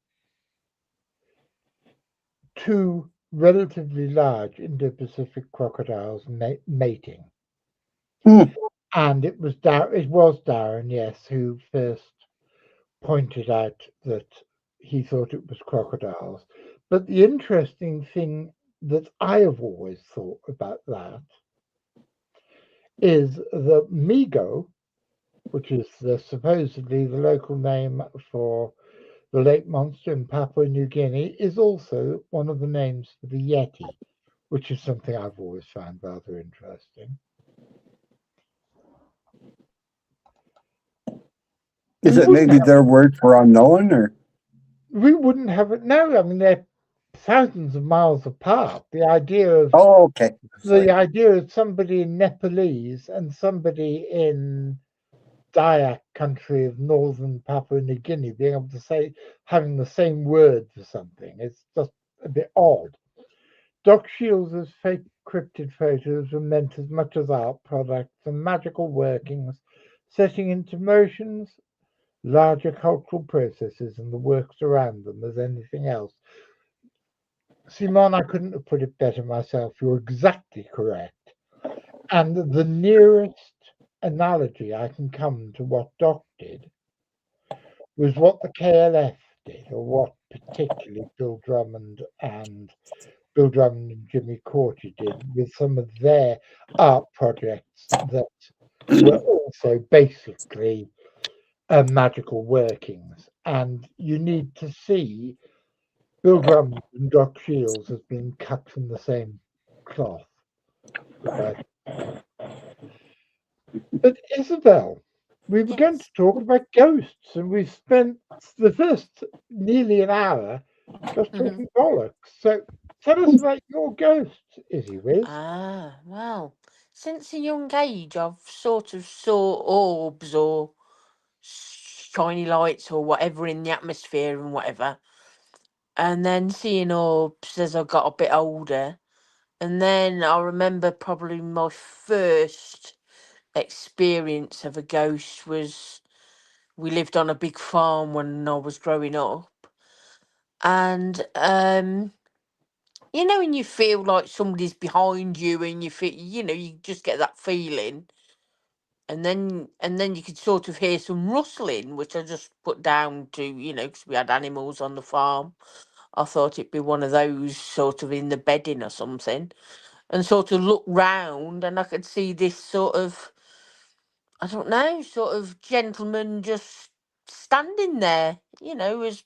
two relatively large Indo-Pacific crocodiles mating. Hmm. And it was Darren, yes, who first pointed out that he thought it was crocodiles. But the interesting thing that I have always thought about that is that Migo, which is supposedly the local name for the lake monster in Papua New Guinea, is also one of the names for the Yeti, which is something I've always found rather interesting. Is We it wouldn't maybe have, their word for unknown, or we wouldn't have it. No, I mean they're thousands of miles apart. The idea of oh, okay, somebody in Nepalese and somebody in Dayak country of northern Papua New Guinea being able to say having the same word for something. It's just a bit odd. Doc Shields' fake cryptid photos were meant as much as art products and magical workings, setting into motions larger cultural processes and the works around them as anything else. Simon, I couldn't have put it better myself. You're exactly correct. And the nearest analogy I can come to what Doc did was what the KLF did, or what particularly Bill Drummond and Jimmy Corti did with some of their art projects that were also basically magical workings. And you need to see Bill Drummond and Doc Shields as being cut from the same cloth. But Isabel, we were going to Yes. talk about ghosts, and we've spent the first nearly an hour just Mhm. talking bollocks. So tell us about your ghosts, Izzy Wiz. Well, since a young age, I've sort of saw orbs or shiny lights or whatever in the atmosphere and whatever. And then seeing orbs as I got a bit older. And then I remember probably my first experience of a ghost was we lived on a big farm when I was growing up. And you know, when you feel like somebody's behind you and you feel, you know, you just get that feeling. And then you could sort of hear some rustling, which I just put down to, you know, because we had animals on the farm. I thought it'd be one of those sort of in the bedding or something, and sort of look round, and I could see this sort of, I don't know, sort of gentleman just standing there, you know, as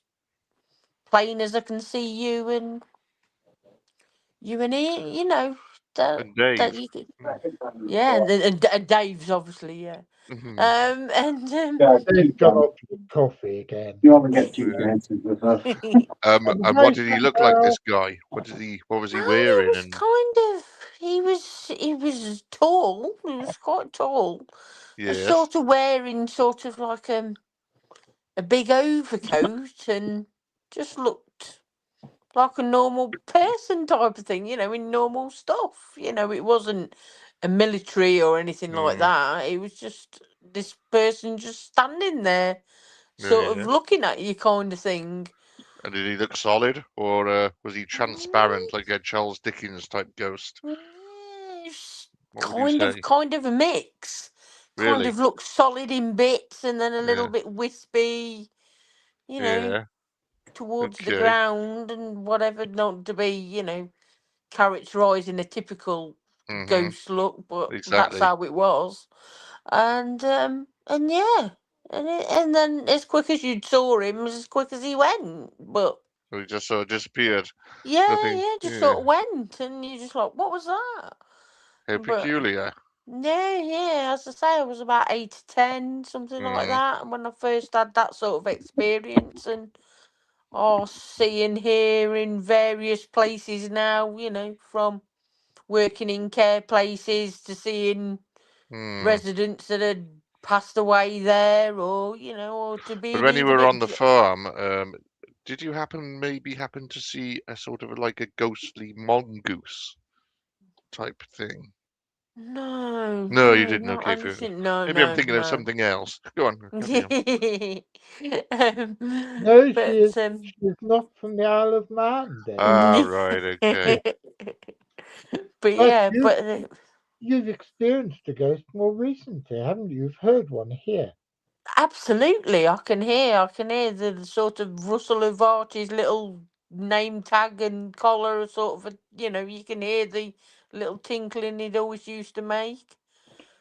plain as I can see you and he, you know, that And that Dave. you could, yeah, and Dave's obviously, yeah, Mhm. and yeah, They've keep gone them. off to get coffee again. You only get two Yeah. chances with us. And And hi, what did he look like? Sandra. This guy. What was he He wearing? was And kind of, he was tall. He was quite tall, and yes. sort of wearing sort of like a big overcoat, and just looked like a normal person type of thing, you know, in normal stuff. You know, it wasn't a military or anything like Mm, that. It was just this person just standing there, sort of yeah. looking at you, kind of thing. And did he look solid, or was he Mm, transparent like a Charles Dickens type ghost? it's What would you say? kind of a mix. Kind Really? of looks solid in bits, and then a little Yeah. bit wispy, you know, Yeah. towards the Okay. ground and whatever. Not to be, you know, characterising a typical Mhm. ghost look, but that's Exactly. how it was. And yeah, and then as quick as you saw him, as quick as he went. But So he just sort of disappeared. yeah, Nothing. yeah, just Yeah. sort of went, and you just like, what was that? How But peculiar. yeah, yeah, as I say, I was about 8 to 10, something like Mm. that, when I first had that sort of experience, and seeing here in various places now, you know, from working in care places to seeing Mm. residents that had passed away there, or you know, or to But being when you either were on bit. the farm, did you maybe happen to see a sort of like a ghostly mongoose type thing? No, No, you no, didn't. not Okay, anything. No, maybe I'm no, thinking of no. something else. Go on, carry on. um, No, but she is not from the Isle of Man, Dave. Ah, right. Okay. but But yeah, but you've experienced a ghost more recently, haven't you? You've heard one here. absolutely, I can hear the sort of rustle of Archie's little name tag and collar, sort of, you can hear the little tinkling it always used to make.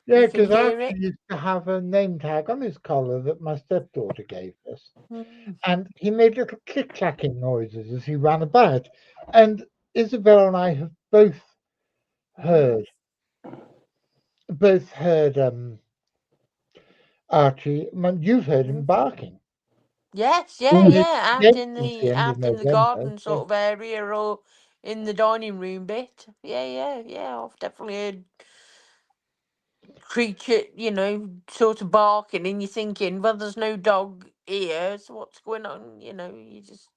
Yeah, You can because I hear actually it. used to have a name tag on his collar that my stepdaughter gave us. Mm. And he made little click clacking noises as he ran about. And Isabel and I have heard heard Archie. You've heard him Mm. barking. Yes, yeah, Mm. And it's yeah. again since the end of Out in the November. garden Yeah. sort of area, or in the dining room bit. Yeah, yeah, yeah. I've definitely heard creature, sort of barking, and you're thinking, well, there's no dog here, so what's going on? You just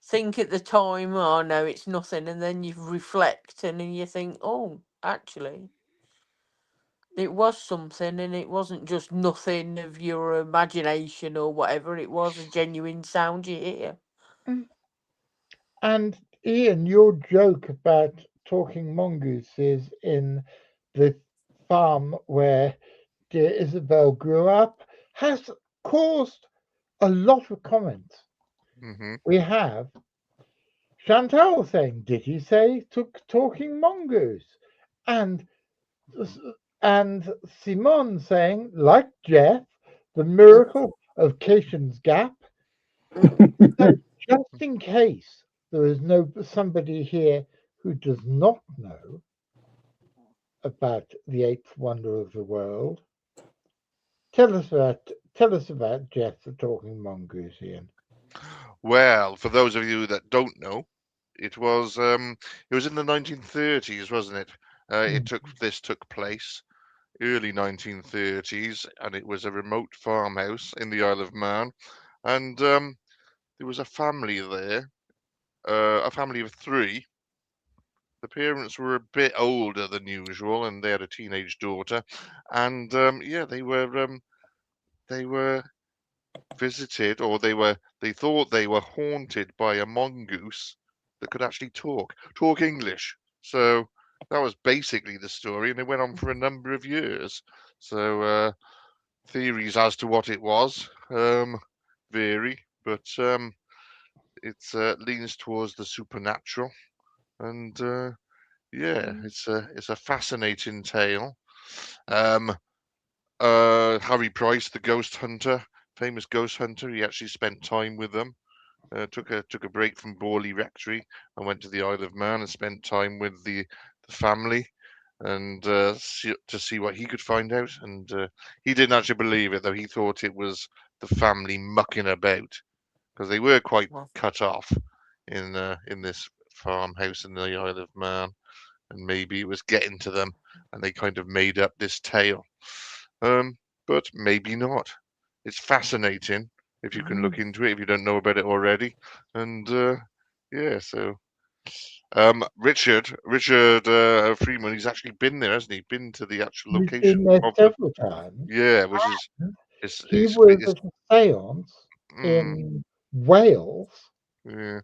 think at the time, oh no, it's nothing, and then you reflect and then you think, oh, actually, it was something, and it wasn't just nothing of your imagination or whatever. It was a genuine sound you hear. And Ian, your joke about talking mongooses in the farm where dear Isabel grew up has caused a lot of comments. Hmm. We have Chantal saying, "Did he say took talking mongoose?" And and Simone saying, like Jeff, the miracle of Cation's Gap. So just in case there is somebody here who does not know about the eighth wonder of the world, tell us about Jeff the talking mongoose, Ian. Well, for those of you that don't know, it was in the 1930s, wasn't it? Mm. This took place early 1930s, and it was a remote farmhouse in the Isle of Man, and there was a family there, a family of three. The parents were a bit older than usual, and they had a teenage daughter, and yeah, they were visited, or they thought they were haunted by a mongoose that could actually talk English. So that was basically the story, and it went on for a number of years. So theories as to what it was vary, but it leans towards the supernatural, and yeah, it's a fascinating tale. Um, Harry Price, the ghost hunter, famous ghost hunter, he actually spent time with them. Took a break from Borley Rectory and went to the Isle of Man and spent time with the family, and to see what he could find out. And he didn't actually believe it, though. He thought it was the family mucking about, because they were quite Well, cut off in this farmhouse in the Isle of Man, and maybe it was getting to them, and they kind of made up this tale. Um, but maybe not. It's fascinating if you can look into it if you don't know about it already. And yeah, so Richard Freeman, he's actually been there, hasn't he? Been to the actual He's been location there of the several times. yeah, which is He was it's at a seance mm, in Wales yeah,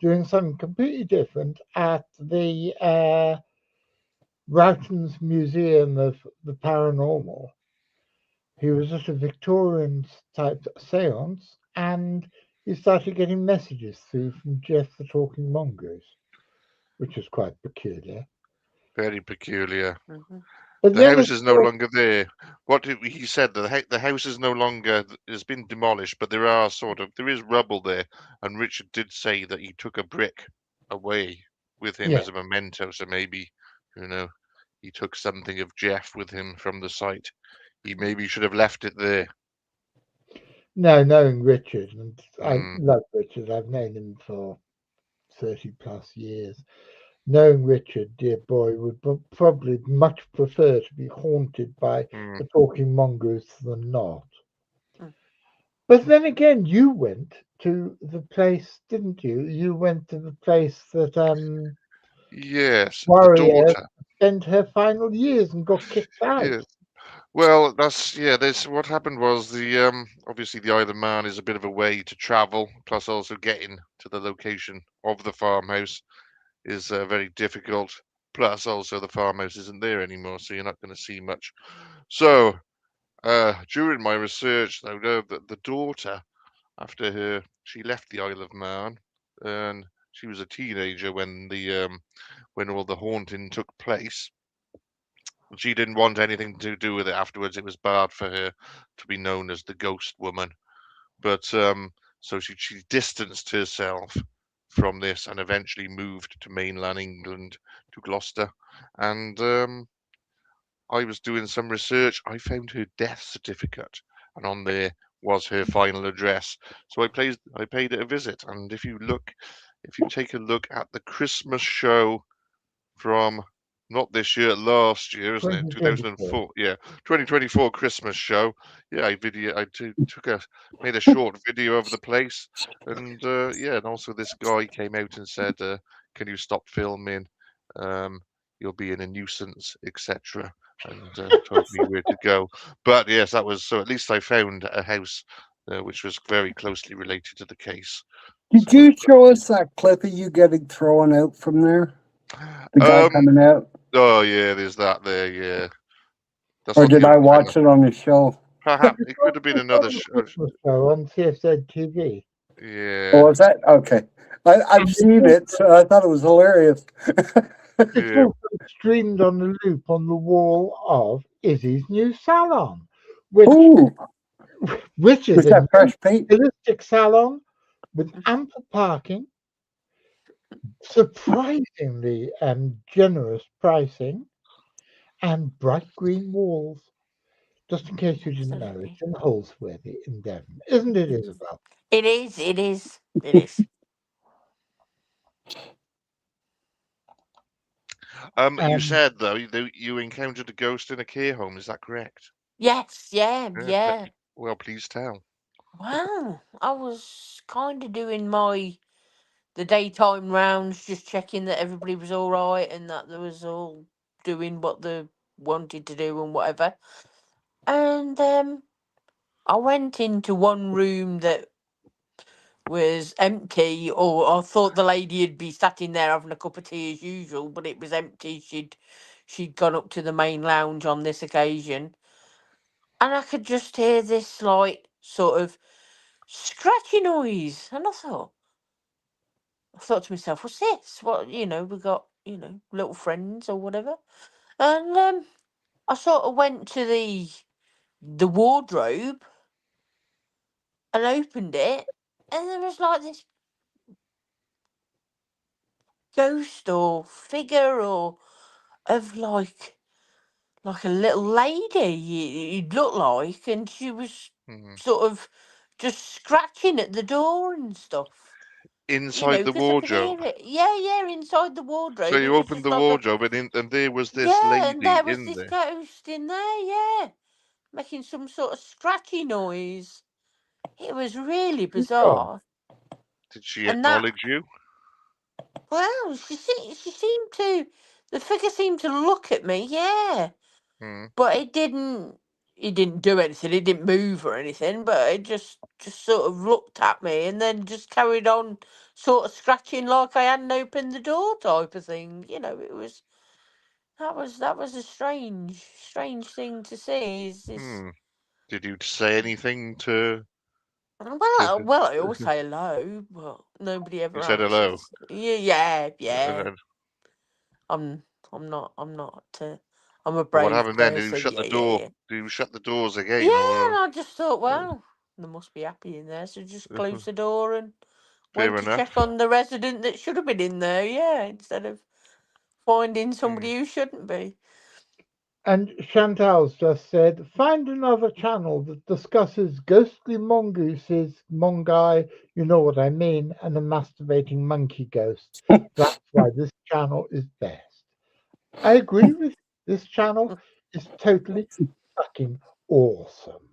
doing something completely different at the Rowton's Museum of the Paranormal. He was at a Victorian type seance and he started getting messages through from Jeff the Talking Mongoose, which was quite peculiar. very peculiar. mhm. But The then, house of is no course, longer there. He said that the house is no longer has been demolished, but there is rubble there. And Richard did say that he took a brick away with him yeah, as a memento. So maybe, you know, he took something of Jeff with him from the site. He maybe should have left it there. no, knowing Richard, and I Mm, love Richard, I've known him for 30 plus years. Knowing Richard, dear boy, would probably much prefer to be haunted by mm. a talking mongoose than not. Mm. But then again, you went to the place, didn't you? You went to the place that Yes, the Warrior daughter. spent her final years and got kicked out. Yes. Well, that's yeah. This what happened was the obviously the Isle of Man is a bit of a way to travel, plus also getting to the location of the farmhouse is very difficult. Plus, also the farmhouse isn't there anymore, so you're not going to see much. So, during my research, though, the daughter, after she left the Isle of Man, and she was a teenager when when all the haunting took place. She didn't want anything to do with it afterwards. It was bad for her to be known as the ghost woman. But so she distanced herself from this and eventually moved to mainland England, to Gloucester. And I was doing some research. I found her death certificate, and on there was her final address. So I paid it a visit. And if you take a look at the Christmas show from not this year, last year, isn't it? 2024. 2004, yeah, 2024 Christmas show. Yeah, made a short video of the place, and yeah, and also this guy came out and said, "Can you stop filming? Um, you're being a nuisance, etc." And told me where to go. But yes, that was so. At least I found a house which was very closely related to the case. Did So, you show us that clip of you getting thrown out from there? The guy um, coming out? oh yeah, there's that there. Yeah, that's Or not did the I only time. watch it on the show? Perhaps it could have been It's another on the show. Christmas show on CFZtv. Oh, Yeah, was that? Okay. I've And seen it, so I thought it was hilarious. it's yeah. also streamed on the loop on the wall of Izzy's new salon, which Ooh, is was a that new fresh paint? stylistic salon with ample parking, surprisingly generous pricing, and bright green walls. Just in case you didn't know, Absolutely. it's in Holsworthy in Devon, isn't it, Isabel? It is. It is. It is. You And said though that you encountered a ghost in a care home. Is that correct? Yes. Yeah. Yeah. Yeah. Well, please tell. Well, I was kind of doing the daytime rounds, just checking that everybody was all right and that they was all doing what they wanted to do and whatever. And I went into one room that was empty, or I thought the lady would be sat in there having a cup of tea as usual, but it was empty. She'd gone up to the main lounge on this occasion, and I could just hear this like sort of scratchy noise, and I thought to myself, what's this? What, we got, little friends or whatever. And I sort of went to the wardrobe and opened it, and there was like this ghost or figure or of like a little lady it looked like, and she was Hmm. sort of just scratching at the door and stuff. Inside the Because I could wardrobe. hear it. Yeah, yeah, inside the So wardrobe. you It was opened just the like a wardrobe, and there was this yeah, and lady there was in this there. ghost in there. Yeah, making some sort of scratchy noise. It was really God, bizarre. Did she And that, acknowledge you? well, she seemed to, the figure seemed to look at me. Yeah, Hmm. but it didn't do anything. It didn't move or anything, but it just sort of looked at me and then just carried on sort of scratching like I hadn't opened the door type of thing. It was that was a strange thing to see. Is Hmm. Did you say anything to well, I always the? say hello, but nobody You ever said hello. answers. Yeah, yeah, And yeah. then, I'm not I'm a but what brave happened then? Did you person. shut Yeah, the yeah, door? yeah. Did you shut the doors Yeah, again, and or? I just thought, well, they must be happy in there, so just closed the door and Fair went to enough. check on the resident that should have been in there, yeah, instead of finding Hmm. somebody who shouldn't be. and Chantal's just said, find another channel that discusses ghostly mongooses, mongai, you know what I mean, and a masturbating monkey ghost. That's why this channel is best. I agree with you. This channel is totally fucking awesome.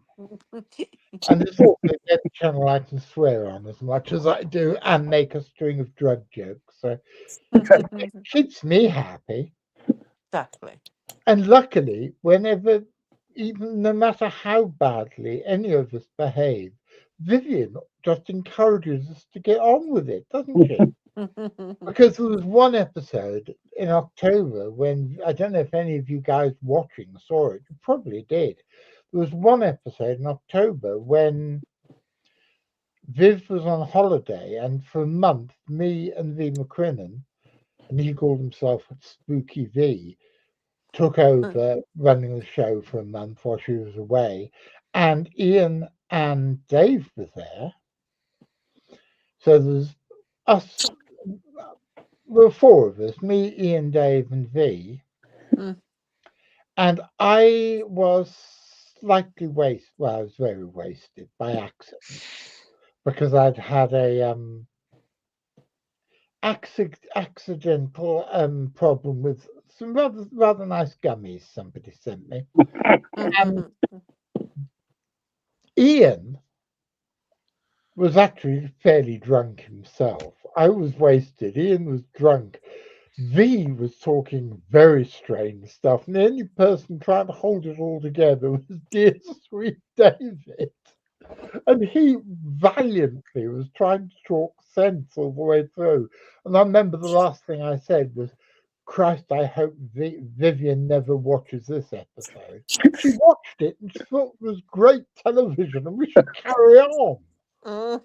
And it's also the only channel I can swear on as much as I do and make a string of drug jokes. So it keeps me happy. Exactly. And luckily, whenever, even no matter how badly any of us behave, Vivian just encourages us to get on with it, doesn't she? Because there was one episode in October when I don't know if any of you guys watching saw it. You probably did. There was one episode in October when Viv was on holiday, and for a month, me and V McCrinnan, and he called himself Spooky V, took over running the show for a month while she was away, and Ian and Dave were there. So there's us. There were four of us: me, Ian, Dave, and V. Mm. And I was slightly wasted. Well, I was very wasted by accident because I'd had a accidental problem with some rather nice gummies somebody sent me. And Ian was actually fairly drunk himself. I was wasted. Ian was drunk. V was talking very strange stuff, and the only person trying to hold it all together was dear sweet David. And he valiantly was trying to talk sense all the way through. And I remember the last thing I said was, Christ, I hope Vivian never watches this episode. She watched it and she thought it was great television and we should carry on.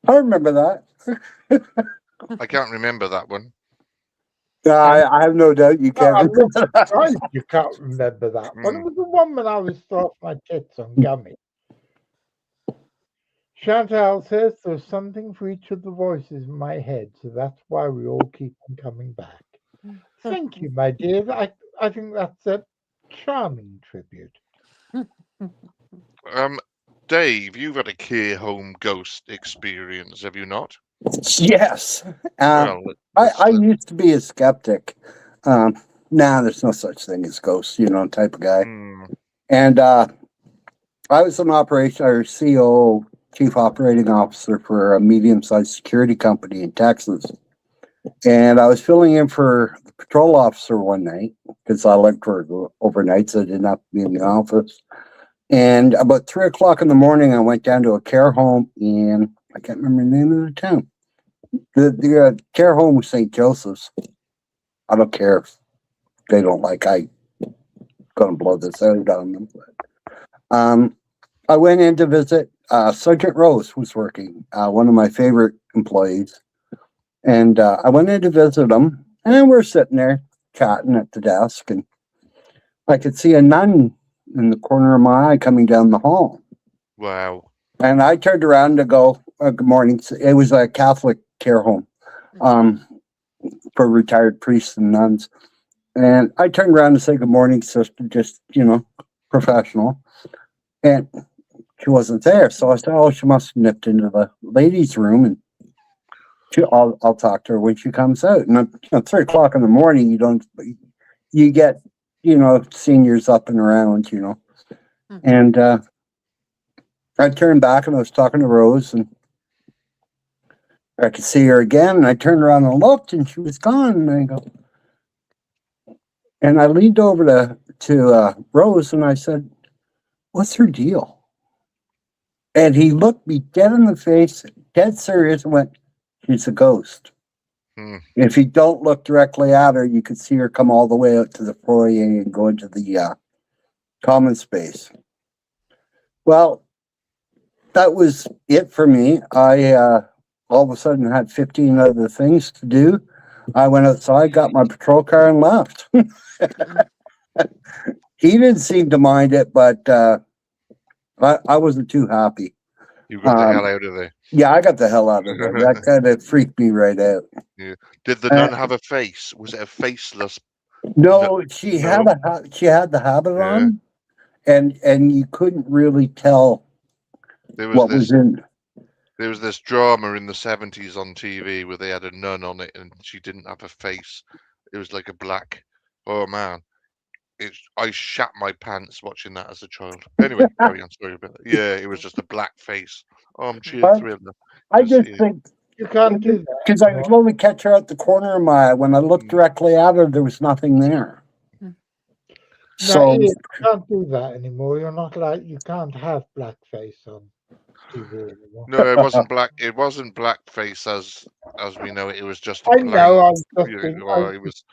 I remember that. I can't remember that one. I have no doubt you can't I'm remember not that. surprised you can't remember that one. It was the one when I was throwing my tits on gummy. Chantal says there's something for each of the voices in my head, so that's why we all keep on coming back. Thank you, my dear. I think that's a charming tribute. Dave, you've had a care home ghost experience, have you not? Yes. Well, I used to be a skeptic. Now there's no such thing as ghosts, type of guy. And I was an CEO, chief operating officer for a medium-sized security company in Texas. And I was filling in for the patrol officer one night because I like to work overnight, so I didn't have to be in the office. And about 3 o'clock in the morning, I went down to a care home in, I can't remember the name of the town. The care home was St. Joseph's. I don't care if they don't like, I'm going to blow this out on them. But, I went in to visit. Sergeant Rose was working, one of my favorite employees. And I went in to visit him, and we're sitting there chatting at the desk, and I could see a nun in the corner of my eye coming down the hall. Wow. And I turned around to go, good morning. It was a Catholic care home for retired priests and nuns. And I turned around to say good morning, sister, just, professional. And she wasn't there. So I said, oh, she must have nipped into the ladies' room, and I'll talk to her when she comes out. And at 3 o'clock in the morning, you get, seniors up and around, And I turned back and I was talking to Rose, and I could see her again. And I turned around and looked, and she was gone. And I leaned over to Rose, and I said, what's her deal? And he looked me dead in the face, dead serious, and went, she's a ghost. If you don't look directly at her, you could see her come all the way out to the foyer and go into the common space. Well, that was it for me. I all of a sudden had 15 other things to do. I went outside, got my patrol car, and left. He didn't seem to mind it, but I wasn't too happy. You got the hell out of there. Yeah, I got the hell out of there. That kind of freaked me right out. Yeah. Did the nun have a face? Was it a faceless? No, she had the habit on, and you couldn't really tell what was in. There was this drama in the 70s on TV where they had a nun on it, and she didn't have a face. It was like a black. Oh man, I shat my pants watching that as a child. Anyway, carry on. Sorry about that. Yeah, it was just a black face. Armchair thriller. I just think you can't do that because I could only catch her at the corner of my eye. When I looked directly at her, there was nothing there. So you can't do that anymore. You're not you can't have blackface on TV anymore. No, it wasn't black. It wasn't blackface as we know it. It was just. I know. It was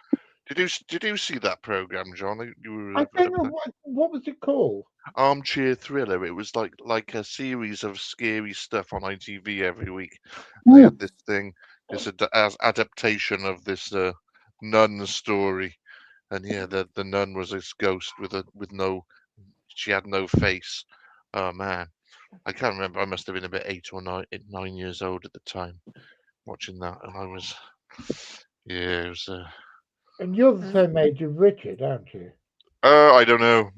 Did you see that program, John? You were I don't know what was it called. Armchair Thriller. It was like a series of scary stuff on ITV every week. Hmm. They had this thing, this adaptation of this nun story, and yeah, the nun was this ghost she had no face. Oh man, I can't remember. I must have been about 8 or 9 years old at the time watching that, and I was, yeah, it was. And you're the same age as Richard, aren't you? I don't know,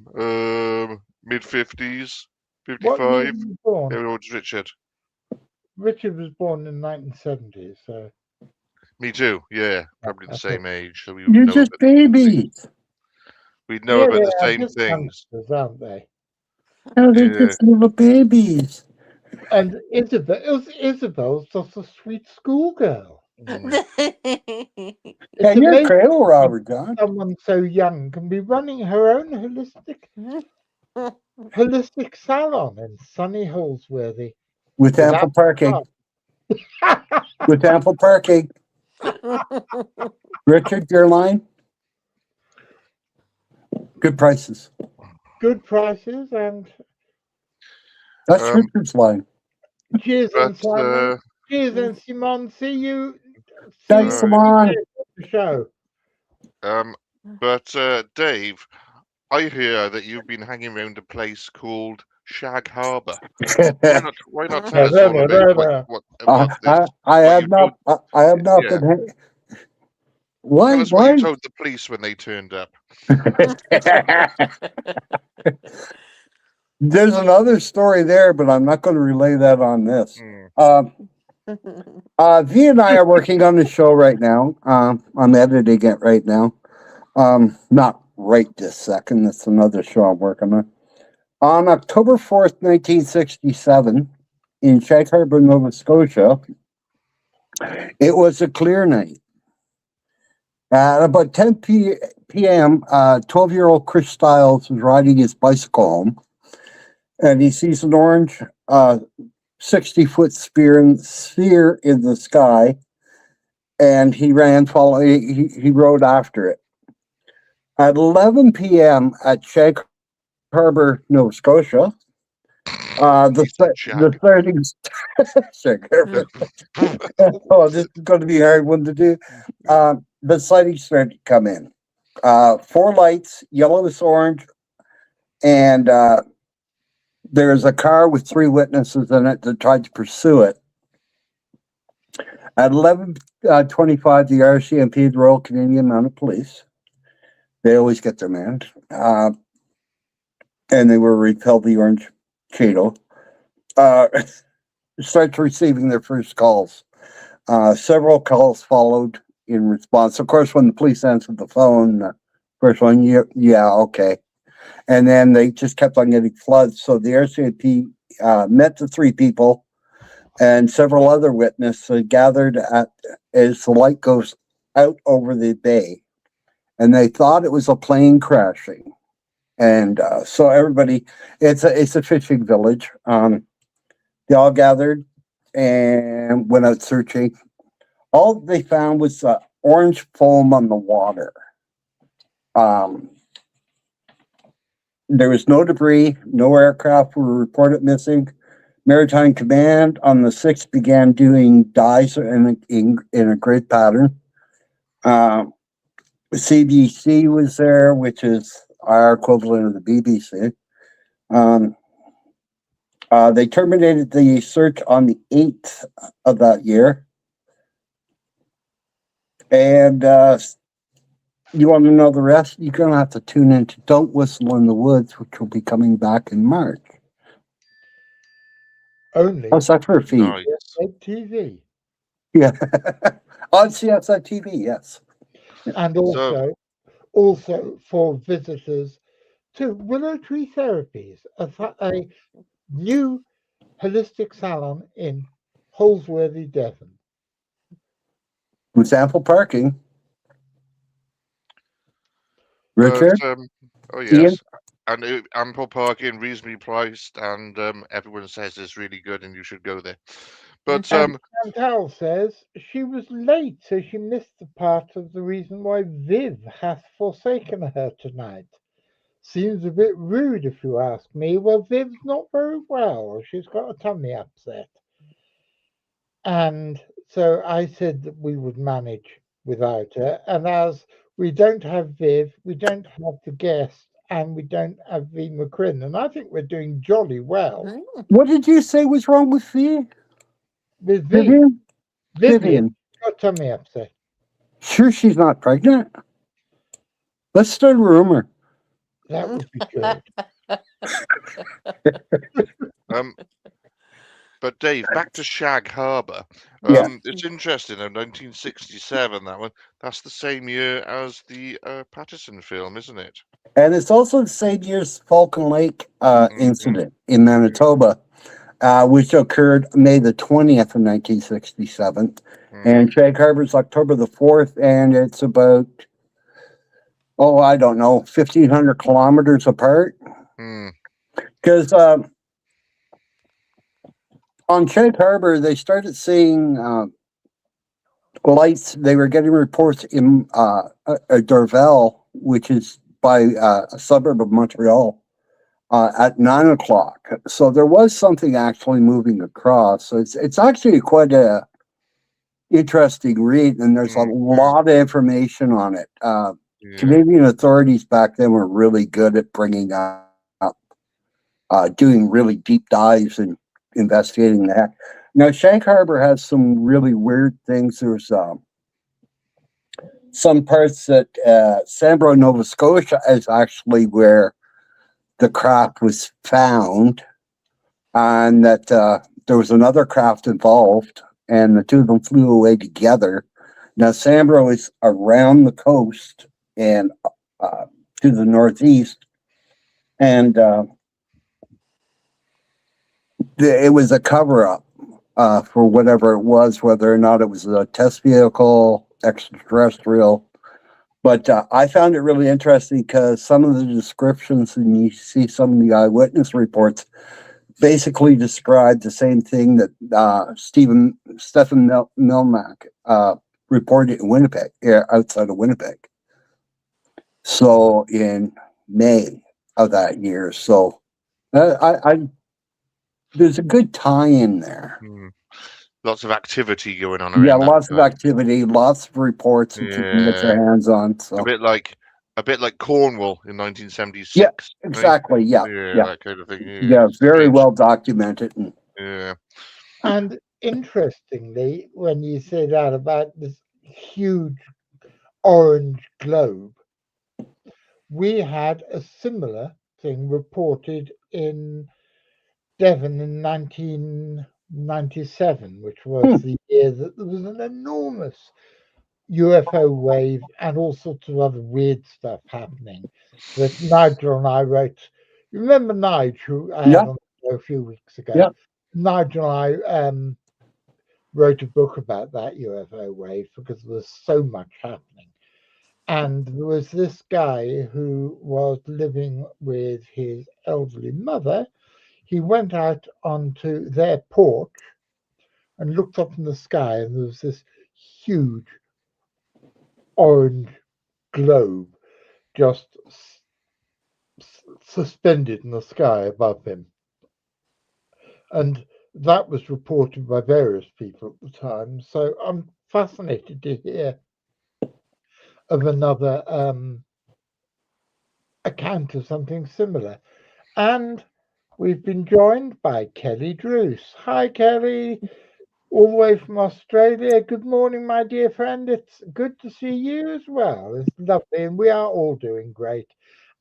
mid-50s, What year 55. were you born? How old's Richard? Richard was born in 1970s, so Me too. Yeah, probably the I thought, same age. So we would You're know just about the same things. babies. We'd know yeah, about they the are same just things. youngsters, aren't they? No, they're Yeah. just little babies. And Isabel's just a sweet schoolgirl. Mm. Yeah, It's you're amazing cradle how robber, John. someone so young can be running her own holistic salon in sunny Holsworthy With without ample parking. car. With ample parking. Richard, your line? Good prices. Good prices and That's Um, Richard's line. cheers but and Simon. Cheers and Simon. See you Thanks, right. Simon. at the show. But Dave, I hear that you've been hanging around a place called Shag Harbour. Why not tell us all about what this I what have you told? not. I have not Yeah, been. Why? tell us what you Why? told the police when they turned up. There's another story there, but I'm not going to relay that on this. Mm. V and I are working on the show right now. I'm editing it right now. Not right this second. That's another show I'm working on. On October 4th, 1967, in Shag Harbor, Nova Scotia, it was a clear night. At about 10 p.m., 12-year-old Chris Stiles was riding his bicycle home, and he sees an orange 60-foot sphere in the sky, and he rode after it. At 11 p.m. at Shag Harbor, Nova Scotia, the sightings. Shag Harbor. Oh, this is going to be a hard one to do. The sightings started to come in. 4 lights, yellowish orange, and there's a car with 3 witnesses in it that tried to pursue it. At 11:25, the RCMP, the Royal Canadian Mounted Police, they always get their man, and they were repelled the orange Cheeto, started receiving their first calls. Several calls followed in response. Of course, when the police answered the phone, first one, yeah, okay. And then they just kept on getting floods. So the RCMP met the 3 people, and several other witnesses gathered as the light goes out over the bay, and they thought it was a plane crashing. And so everybody, it's a fishing village. They all gathered and went out searching. All they found was orange foam on the water. There was no debris. No aircraft were reported missing. Maritime Command on the 6th began doing dives in a grid pattern. CBC was there, which is our equivalent of the BBC. They terminated the search on the 8th of that year. And you want to know the rest? You're going to have to tune into Don't Whistle in the Woods, which will be coming back in March. Only How's that for a feed? Nice. TV. Yeah. On CFZtv, yes. And also for visitors to Willow Tree Therapies, a new holistic salon in Holsworthy, Devon. With ample parking. But Richard? oh Ian? yes. and ample parking, reasonably priced, and everyone says it's really good and you should go there. But And Chantal says she was late, so she missed the part of the reason why Viv hath forsaken her tonight. Seems a bit rude if you ask me. Well, Viv's not very well. She's got a tummy upset. And so I said that we would manage without her. And as we don't have Viv, we don't have the guest, and we don't have V. McCrin. And I think we're doing jolly well Mm. What did you say was wrong with V? with V. Vivian? Vivian Vivian. got tummy upset. Sure she's not pregnant? Let's start a rumor. That would be good. um, but Dave, back to Shag Harbour. Yeah. It's interesting. 1967. That one. That's the same year as the Patterson film, isn't it? And it's also the same year's Falcon Lake incident in Manitoba, which occurred May the 20th of 1967. And Shag Harbour's October the 4th, and it's about, I don't know, 1,500 kilometers apart. Because on Shag Harbour, they started seeing lights. They were getting reports in Dorval, which is by a suburb of Montreal, at 9 o'clock. So there was something actually moving across. So it's actually quite a interesting read, and there's a lot of information on it. Canadian authorities back then were really good at bringing up, doing really deep dives and investigating that. Now, Shag Harbour has some really weird things. There's some parts that Sambro, Nova Scotia is actually where the craft was found, and that there was another craft involved, and the two of them flew away together. Now, Sambro is around the coast and to the northeast, and it was a cover-up for whatever it was, whether or not it was a test vehicle, extraterrestrial. But I found it really interesting because some of the descriptions, and you see some of the eyewitness reports, basically describe the same thing that Stephen Milmack reported in Winnipeg, outside of Winnipeg. So in May of that year. So there's a good tie-in there. Lots of activity going on. Yeah, lots of activity, lots of reports that you can get your hands on. So a bit like Cornwall in 1976. Yeah, exactly. Right? Yeah, that kind of thing. Yeah, very well documented. And interestingly, when you say that about this huge orange globe, we had a similar thing reported in Devon in 1997, which was the year that there was an enormous UFO wave and all sorts of other weird stuff happening that Nigel and I wrote. You remember Nigel, who I had on the show a few weeks ago? Yeah. Nigel and I wrote a book about that UFO wave because there was so much happening. And there was this guy who was living with his elderly mother. He went out onto their porch and looked up in the sky, and there was this huge orange globe just suspended in the sky above him. And that was reported by various people at the time. So I'm fascinated to hear of another account of something similar. And we've been joined by Kelly Druce. Hi, Kelly, all the way from Australia. Good morning, my dear friend. It's good to see you as well. It's lovely, and we are all doing great.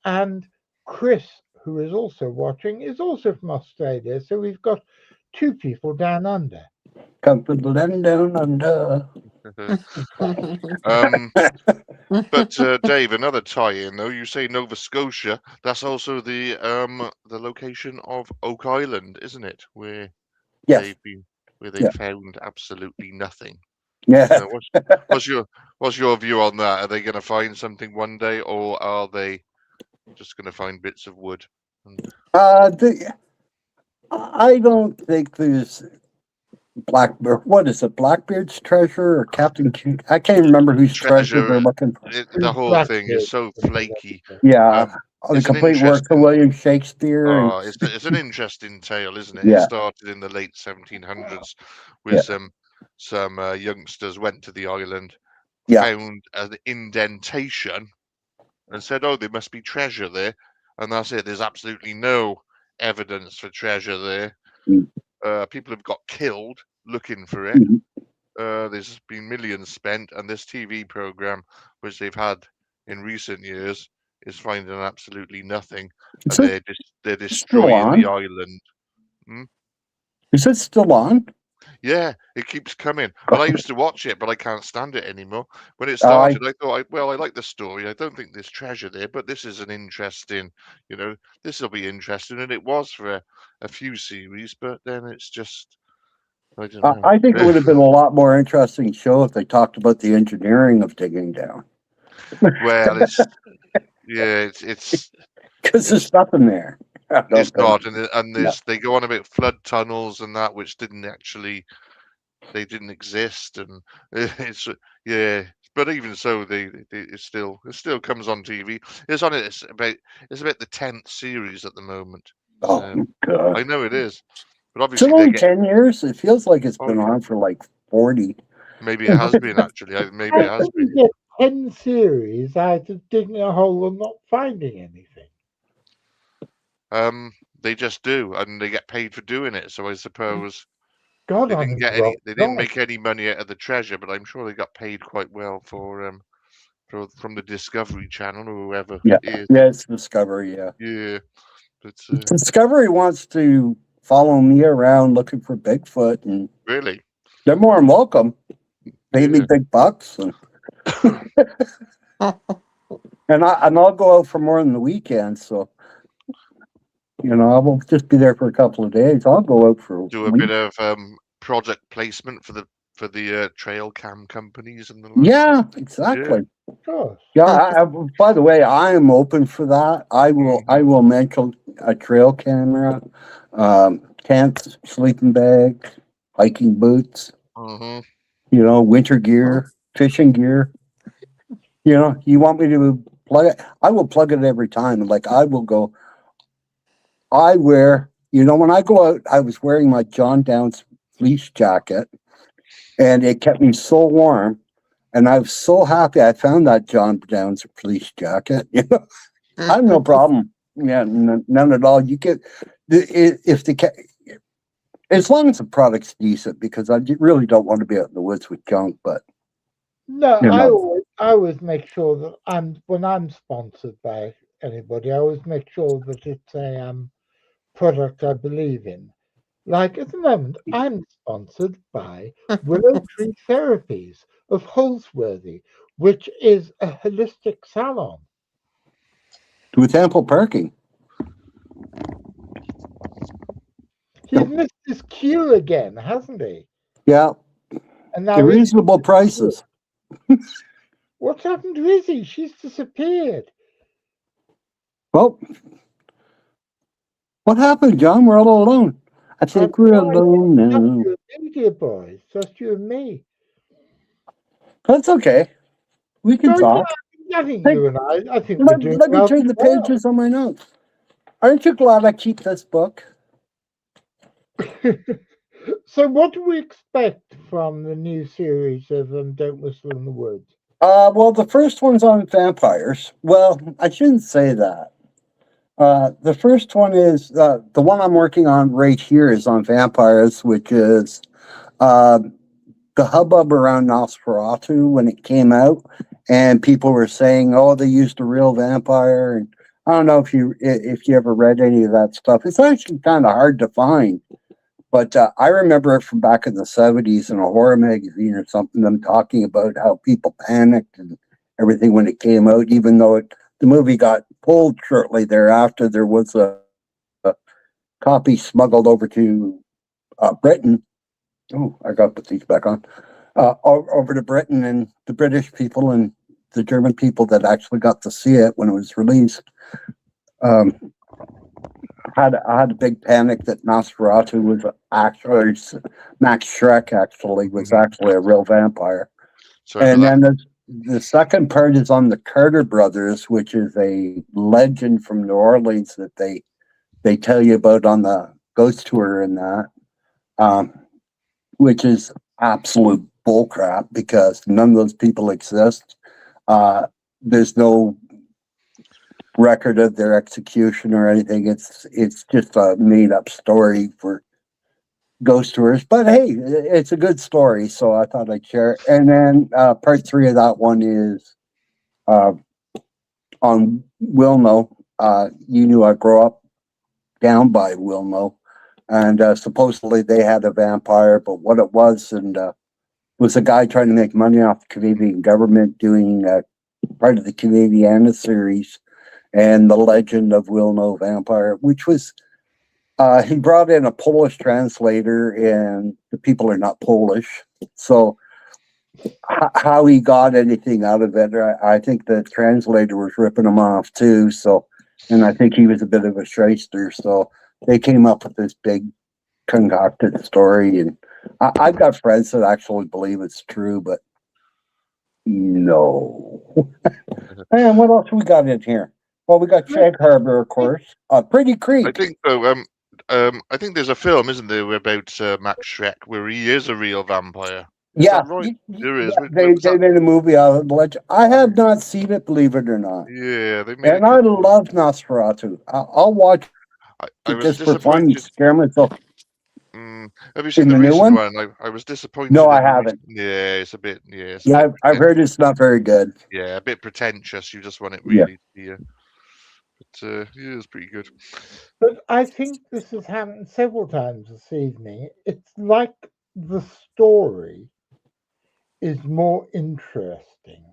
And Chris, who is also watching, is also from Australia. So we've got two people down under. Come to the land down under. But Dave, another tie-in though. You say Nova Scotia. That's also the location of Oak Island, isn't it? Where they found absolutely nothing. Yeah. What's your view on that? Are they going to find something one day, or are they Just going to find bits of wood. And I don't think there's Blackbeard. What is it? Blackbeard's treasure or Captain King? I can't remember whose treasure they're treasure. looking for. The whole thing is so flaky. Yeah, the It's an complete works of interesting. William Shakespeare, and It's an interesting tale, isn't it? It yeah, started in the late 1700s with some youngsters went to the island, yeah. found an indentation, and said, "Oh, there must be treasure there," and that's it. There's absolutely no evidence for treasure there. Mm. People have got killed looking for it. Mhm. There's been millions spent, and this TV program, which they've had in recent years, is finding absolutely nothing, Is and it they're still destroying the on? island. Hmm? Is it still on? Yeah, it keeps coming. Well, I used to watch it, but I can't stand it anymore. When it I started, I thought, well, I like the story. I don't think there's treasure there, but this is an interesting, this will be interesting, and it was for a few series, but then it's just, I don't know. I think it would have been a lot more interesting show if they talked about the engineering of digging down. Well, it's Because there's nothing there. I don't it's think. not, and No. they go on about flood tunnels and that, which they didn't exist, and it's yeah. But even so, it still comes on TV. It's about the 10th series at the moment. Oh So God! I know it is, but Is it obviously they only get. 10 years? It feels like it's Oh been yeah, on for like 40. maybe it has been actually. Maybe it How has can been. you get 10 series out of digging a hole and not finding anything? They just do, and they get paid for doing it. So I suppose God, they I'm didn't in the get wrong any. They didn't job. make any money out of the treasure, but I'm sure they got paid quite well from the Discovery Channel or whoever Yeah, it is. yeah, it's Discovery. Yeah, Yeah, but Discovery wants to follow me around looking for Bigfoot, and really, they're more than welcome. Pay me yeah. big bucks, and I'll go out for more than the weekend. So I won't just be there for a couple of days. I'll go out for a Do a week. bit of project placement for the trail cam companies and the like. Yeah, Yeah. exactly. Of course. Yeah. By the way, I am open for that. I Mhm. will mention a trail camera, tent, sleeping bag, hiking boots. Mhm. Winter gear, fishing gear. You want me to plug it? I will plug it every time. Like I will go. I wear. When I go out, I was wearing my John Downs fleece jacket, and it kept me so warm. And I was so happy I found that John Downs fleece jacket. I have no problem. Yeah, none at all. You get if the as long as the product's decent, because I really don't want to be out in the woods with junk. But No, you know, I always make sure that when I'm sponsored by anybody, I always make sure that it's a product I believe in. Like at the moment, I'm sponsored by Willow Tree Therapies of Holsworthy, which is a holistic salon. with ample parking. He's missed his cue again, hasn't he? Yeah, And now reasonable prices. what's happened to Izzy? She's disappeared. Well, what happened, John? We're all alone. I I've think we're no idea. alone Just now. you and me, dear boy. Just you and me. That's okay. We can No, yeah, talk. I think Hey, you and I think we're doing let me well. turn the pages on my notes. Aren't you glad I keep this book? So, what do we expect from the new series of Don't Whistle in the Woods? Well, the first one's on vampires. Well, I shouldn't say that. The first one is the one I'm working on right here is on vampires, which is the hubbub around Nosferatu when it came out, and people were saying, "Oh, they used a real vampire." And I don't know if you ever read any of that stuff. It's actually kind of hard to find, but I remember it from back in the '70s in a horror magazine or something. Them talking about how people panicked and everything when it came out, even though the movie got pulled shortly thereafter. There was a copy smuggled over to Britain. Oh, I got to put these back on. Over to Britain, and the British people and the German people that actually got to see it when it was released, um, had a big panic that Nosferatu was actually Max Schreck actually was actually a real vampire. Sorry And about then the second part is on the Carter brothers, which is a legend from New Orleans that they tell you about on the ghost tour and that, which is absolute bullcrap because none of those people exist. There's no record of their execution or anything. It's just a made up story for ghost tours. But hey, it's a good story, so I thought I'd share it. And then part 3 of that one is on Wilno. You knew I grew up down by Wilno, and supposedly they had a vampire, but what it was was a guy trying to make money off the Canadian government doing part of the Canadiana series and the legend of Wilno Vampire, which was he brought in a Polish translator, and the people are not Polish, so how he got anything out of it, I think the translator was ripping him off too. So, and I think he was a bit of a shyster. So they came up with this big concocted story, and I've got friends that actually believe it's true, but no. And what else we got in here? Well, we got Shag Harbor, of course. Pretty Creek. I think so. I think there's a film, isn't there, about Max Schreck where he is a real vampire. Is Yeah, that right? There is. they made a movie out of the legend. I have not seen it, believe it or not. Yeah, they made. And I love Nosferatu. I'll watch I it was just for fun, disappointed. scare myself. Have you seen In the the new recent one? one? I was disappointed. No, I in the haven't. Yeah, it's a bit. Yeah, it's a Yeah, bit I've heard it's not very good. yeah, a bit pretentious. You just want it Yeah. really to be. But yeah, it's pretty good. But I think this has happened several times this evening. It's like the story is more interesting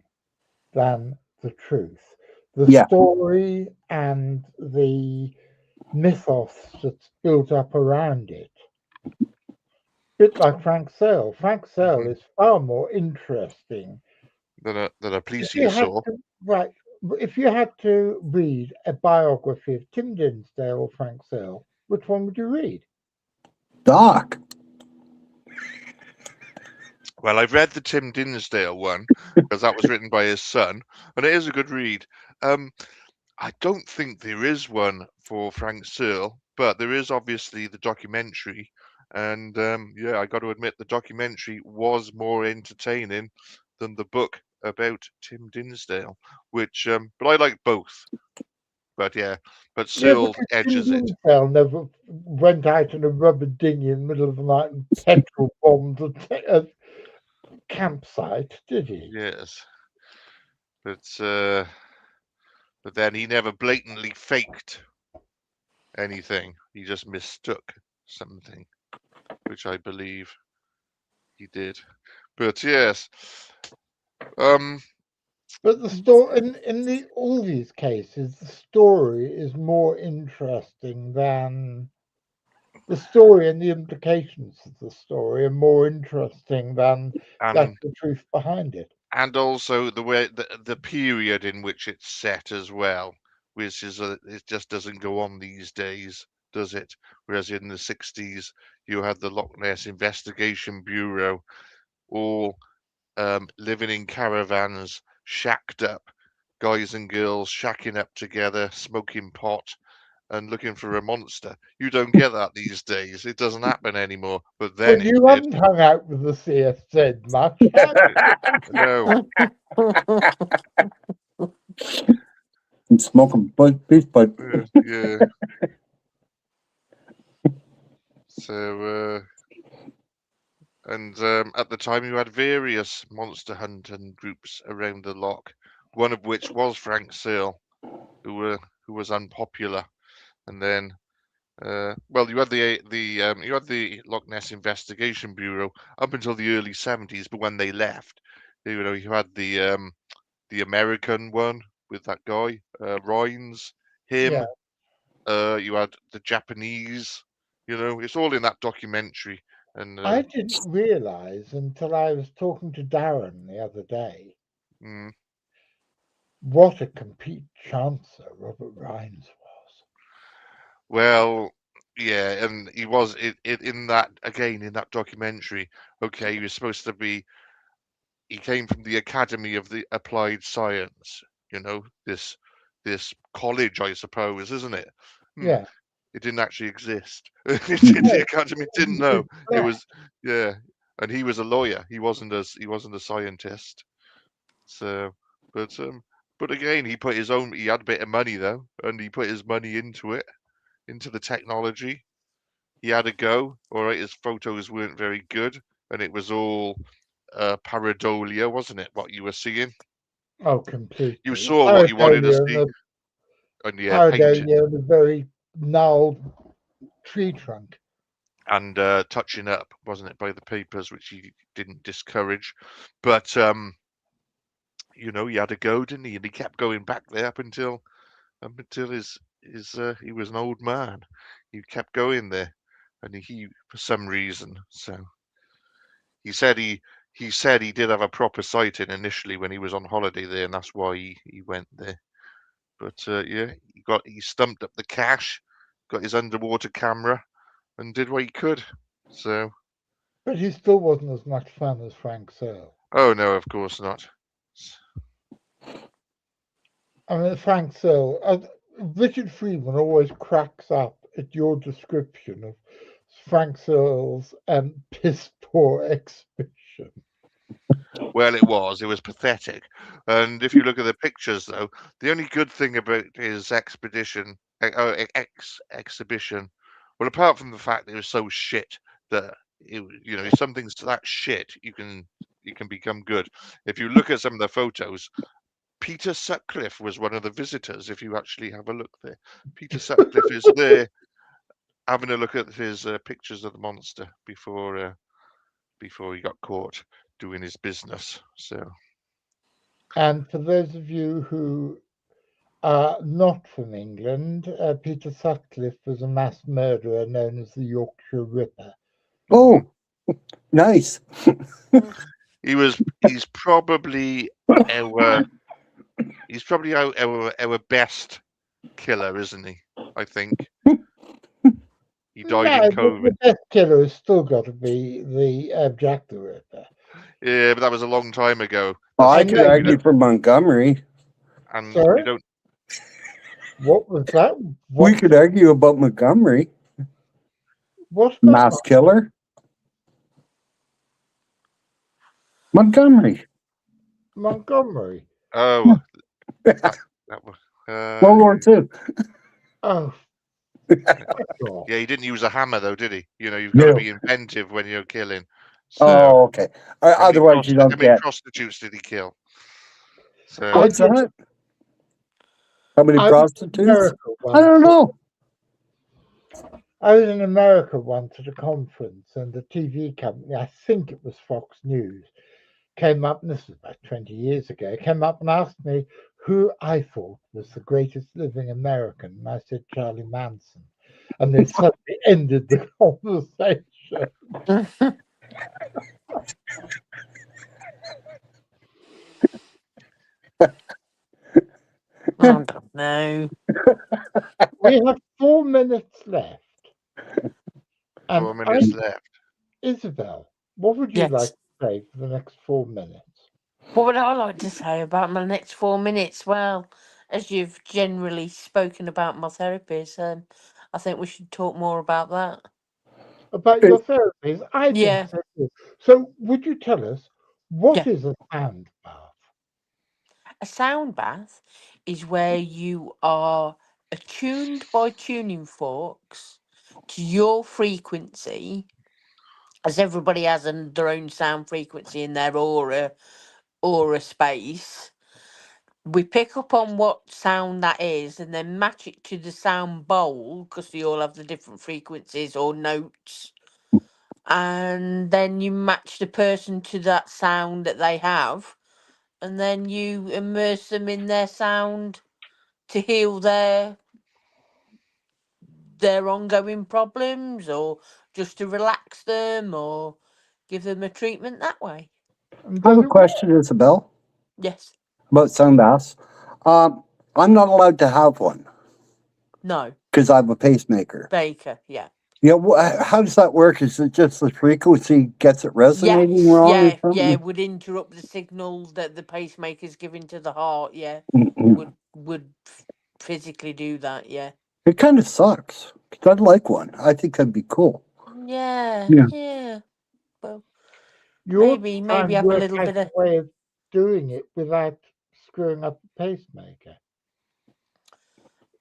than the truth. The Yeah. story and the mythos that's built up around it. Bit like Frank Searle. Frank Searle is far more interesting. Than a police If you you had saw. to, right, if you had to read a biography of Tim Dinsdale or Frank Searle, which one would you read? Doc. Well, I've read the Tim Dinsdale one because that was written by his son, and it is a good read. I don't think there is one for Frank Searle, but there is obviously the documentary. And yeah, I got to admit the documentary was more entertaining than the book about Tim Dinsdale, which but I like both. But yeah, but Yeah, Searle because Tim edges it. Dinsdale never went out in a rubber dinghy in the middle of the night and petrol bombed a campsite, did he? Yes. But then he never blatantly faked anything. He just mistook something, which I believe he did. But yes. But the story in all these cases, the story is more interesting than the story, and the implications of the story are more interesting than and the truth behind it. and also the way the period in which it's set as well, which is it just doesn't go on these days, does it? Whereas in the 60s you had the Loch Ness Investigation Bureau all living in caravans, shacked up, guys and girls shacking up together, smoking pot and looking for a monster. You don't get that these days. It doesn't happen anymore. But then Well, it you did. haven't hung out with the CFZ much, have you? No. And smoking beef pipe. Yeah. So, and at the time, you had various monster hunting groups around the loch. One of which was Frank Searle, who was unpopular. And then, well, you had the Loch Ness Investigation Bureau up until the early 70s, but when they left, you had the American one with that guy, Rhines, him. Yeah. You had the Japanese. It's all in that documentary. And I didn't realise until I was talking to Darren the other day mm, What a complete chancer Robert Rhines was. Well, yeah, and he was in that again in that documentary. Okay, he was supposed to be. He came from the Academy of the Applied Science. You know, this college, I suppose, isn't it? Hmm. Yeah. It didn't actually exist. No, The Academy didn't know. It was, yeah, and he was a lawyer. He wasn't a scientist. So, but but again, he put his own. He had a bit of money though, and he put his money into it, into the technology. He had a go. All right, his photos weren't very good, and it was all pareidolia, wasn't it? What you were seeing, oh, you completely. saw what you wanted to see, and yeah, painting Pareidolia and the very gnarled tree trunk. and touching up, wasn't it, by the papers, which he didn't discourage. But you know, he had a go, didn't he? And he kept going back there up until his he was an old man. He kept going there, and he for some reason. So he said he did have a proper sighting initially when he was on holiday there, and that's why he went there. But yeah, he stumped up the cash, got his underwater camera, and did what he could. So But he still wasn't as much fun as Frank Searle. oh no, of course not. I mean, Frank Searle, Richard Freeman always cracks up at your description of Frank Searle's piss poor expedition. Well, it was pathetic. And if you look at the pictures, though, the only good thing about his exhibition, well, apart from the fact that it was so shit that you know, if something's that shit, you can become good. If you look at some of the photos, Peter Sutcliffe was one of the visitors. If you actually have a look there, Peter Sutcliffe is there having a look at his pictures of the monster before he got caught doing his business. So. And for those of you who are not from England, Peter Sutcliffe was a mass murderer known as the Yorkshire Ripper. Oh, nice. He's probably our our best killer, isn't he? I think he died in No, but COVID. the best killer has still got to be the Jack the Ripper. Yeah, but that was a long time ago. Oh, I I could know, argue for Montgomery. And Sorry? we don't. What was that? We could argue about Montgomery. What about Mass killer? Montgomery. Montgomery? Oh, that was. World War II. Oh, Yeah, he didn't use a hammer though, did he? You know, you've got to be inventive when you're killing. So, oh, okay. Otherwise, you don't how many get. prostitutes did he kill? So, What's that? How many I was in prostitutes? America I don't once. know. I was in America once at a conference, and the TV company, I think it was Fox News, came up, and this was about 20 years ago, came up and asked me who I thought was the greatest living American. And I said Charlie Manson. And they suddenly ended the conversation. I don't know. We have 4 minutes left. 4 minutes left. Isabel, what would you Yes. like to say for the next 4 minutes? What would I like to say about my next 4 minutes? Well, as you've generally spoken about my therapies, I think we should talk more about that. About your therapies? I Yeah. think so too. So, would you tell us what Yeah. is a sound bath? A sound bath is where you are attuned by tuning forks to your frequency, as everybody has their own sound frequency in their aura space. We pick up on what sound that is and then match it to the sound bowl, because we all have the different frequencies or notes, and then you match the person to that sound that they have, and then you immerse them in their sound to heal their ongoing problems, or just to relax them, or give them a treatment that way. And I have does a it question, Isabel, Yes. about sound baths. I'm not allowed to have one No, because I have a pacemaker. Baker. Yeah. Yeah, how does that work? Is it just the frequency gets it resonating Yes. wrong or Yeah. something? Yeah. Would interrupt the signal that the pacemaker's giving to the heart. Yeah. Mm-mm. Would physically do that. Yeah. It kind of sucks. 'Cause I'd like one. I think that'd be cool. Yeah. Yeah. Yeah. Well, You ought to maybe try and have a work little out bit a of. way of doing it without screwing up the pacemaker.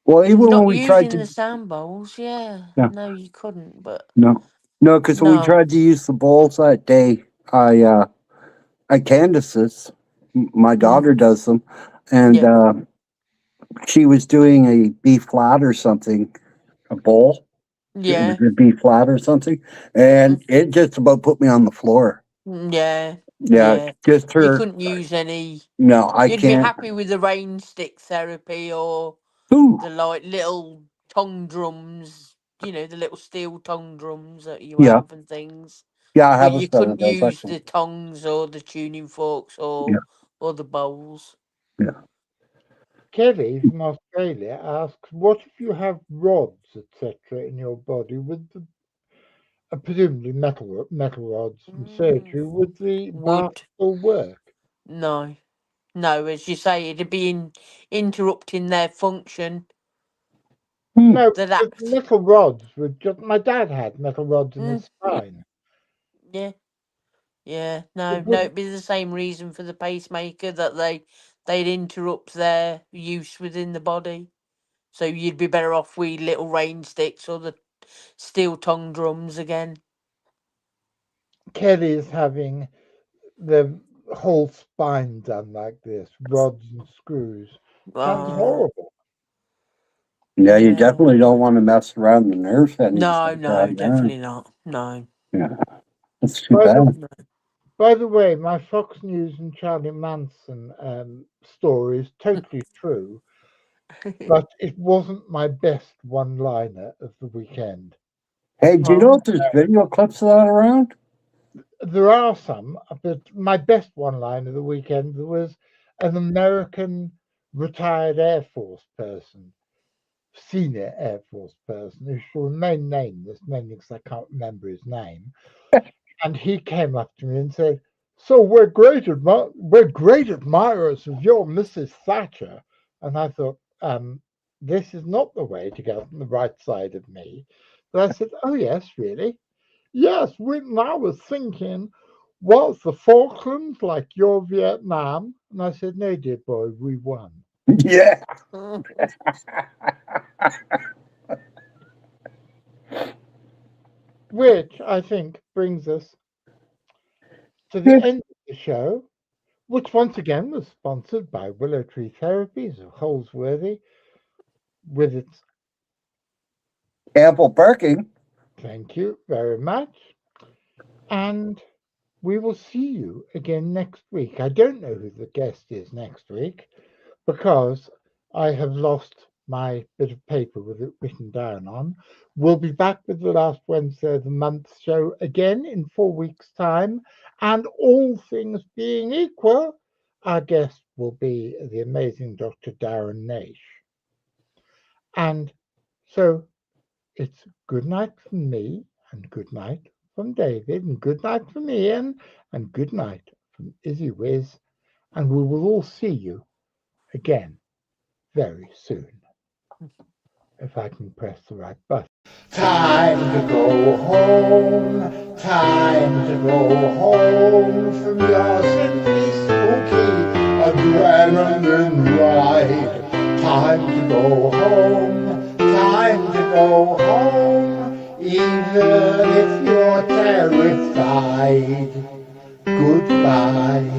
Well, even when Not we tried using to, the sound bowls, yeah. yeah, No, you couldn't, but no, because when we no. tried to use the bowls that day, at Candace's, my daughter does them, and Yeah. she was doing a B flat or something, a bowl. It was Yeah. a B flat or something, and it just about put me on the floor. Yeah. Yeah, Yeah. just You her. couldn't use any. No, I You'd be can't. happy with the rain stick therapy or Ooh, the like little tongue drums, the little steel tongue drums that you yeah, have and things. yeah, I But have a you set of couldn't those. use Actually. the tongues or the tuning forks Yeah, or the bowls. yeah. Kelly from Australia asks, what if you have rods, etc., in your body with the presumably metal rods from surgery? Would the bath Would still work? no. No, as you say, it'd be interrupting their function. Hmm. No, The because that. metal rods would just. My dad had metal rods in his spine. Yeah. Yeah, It no, wouldn't. it'd be the same reason for the pacemaker that they'd interrupt their use within the body. So you'd be better off with little rain sticks or the steel tongue drums again. Kelly is having the whole spine done like this, rods and screws. Sounds Uh, horrible. Yeah, you yeah. definitely don't want to mess around the nerve endings No, like that. definitely not. No. Yeah, that's too By the bad. No. By the way, my Fox News and Charlie Manson story is totally true, but it wasn't my best one-liner of the weekend. Hey, do you know if there's video clips of that around? There are some, but my best one-liner of the weekend was an American retired Air Force person, senior Air Force person, who shall remain nameless, mainly because I can't remember his name. And he came up to me and said, "So we're great admirers of your Mrs. Thatcher." And I thought, this is not the way to get on the right side of me. But I said, "Oh yes, really? Yes, I was thinking, was the Falklands like your Vietnam?" And I said, "No, dear boy, we won." Yeah. Which I think brings us to the end of the show, which once again was sponsored by Willow Tree Therapies of Holsworthy, with its Ample parking. thank you very much. And we will see you again next week. I don't know who the guest is next week because I have lost my bit of paper with it written down on. We'll be back with the last Wednesday of the month show again in 4 weeks' time. And all things being equal, our guest will be the amazing Dr. Darren Naish. And so it's good night from me, and good night from David, and good night from Ian, and good night from Izzy Wiz. And we will all see you again very soon. If I can press the right button. Time to go home, time to go home from your simply spooky adrenaline ride. Time to go home, time to go home, even if you're terrified. Goodbye.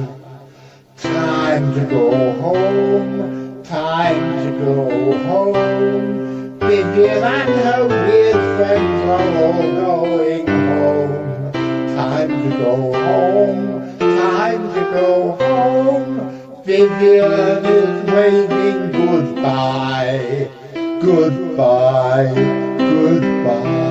Time to go home, time to go home. Vivian and her weird friends are all going home. Time to go home, time to go home. Vivian is waving goodbye, goodbye, goodbye.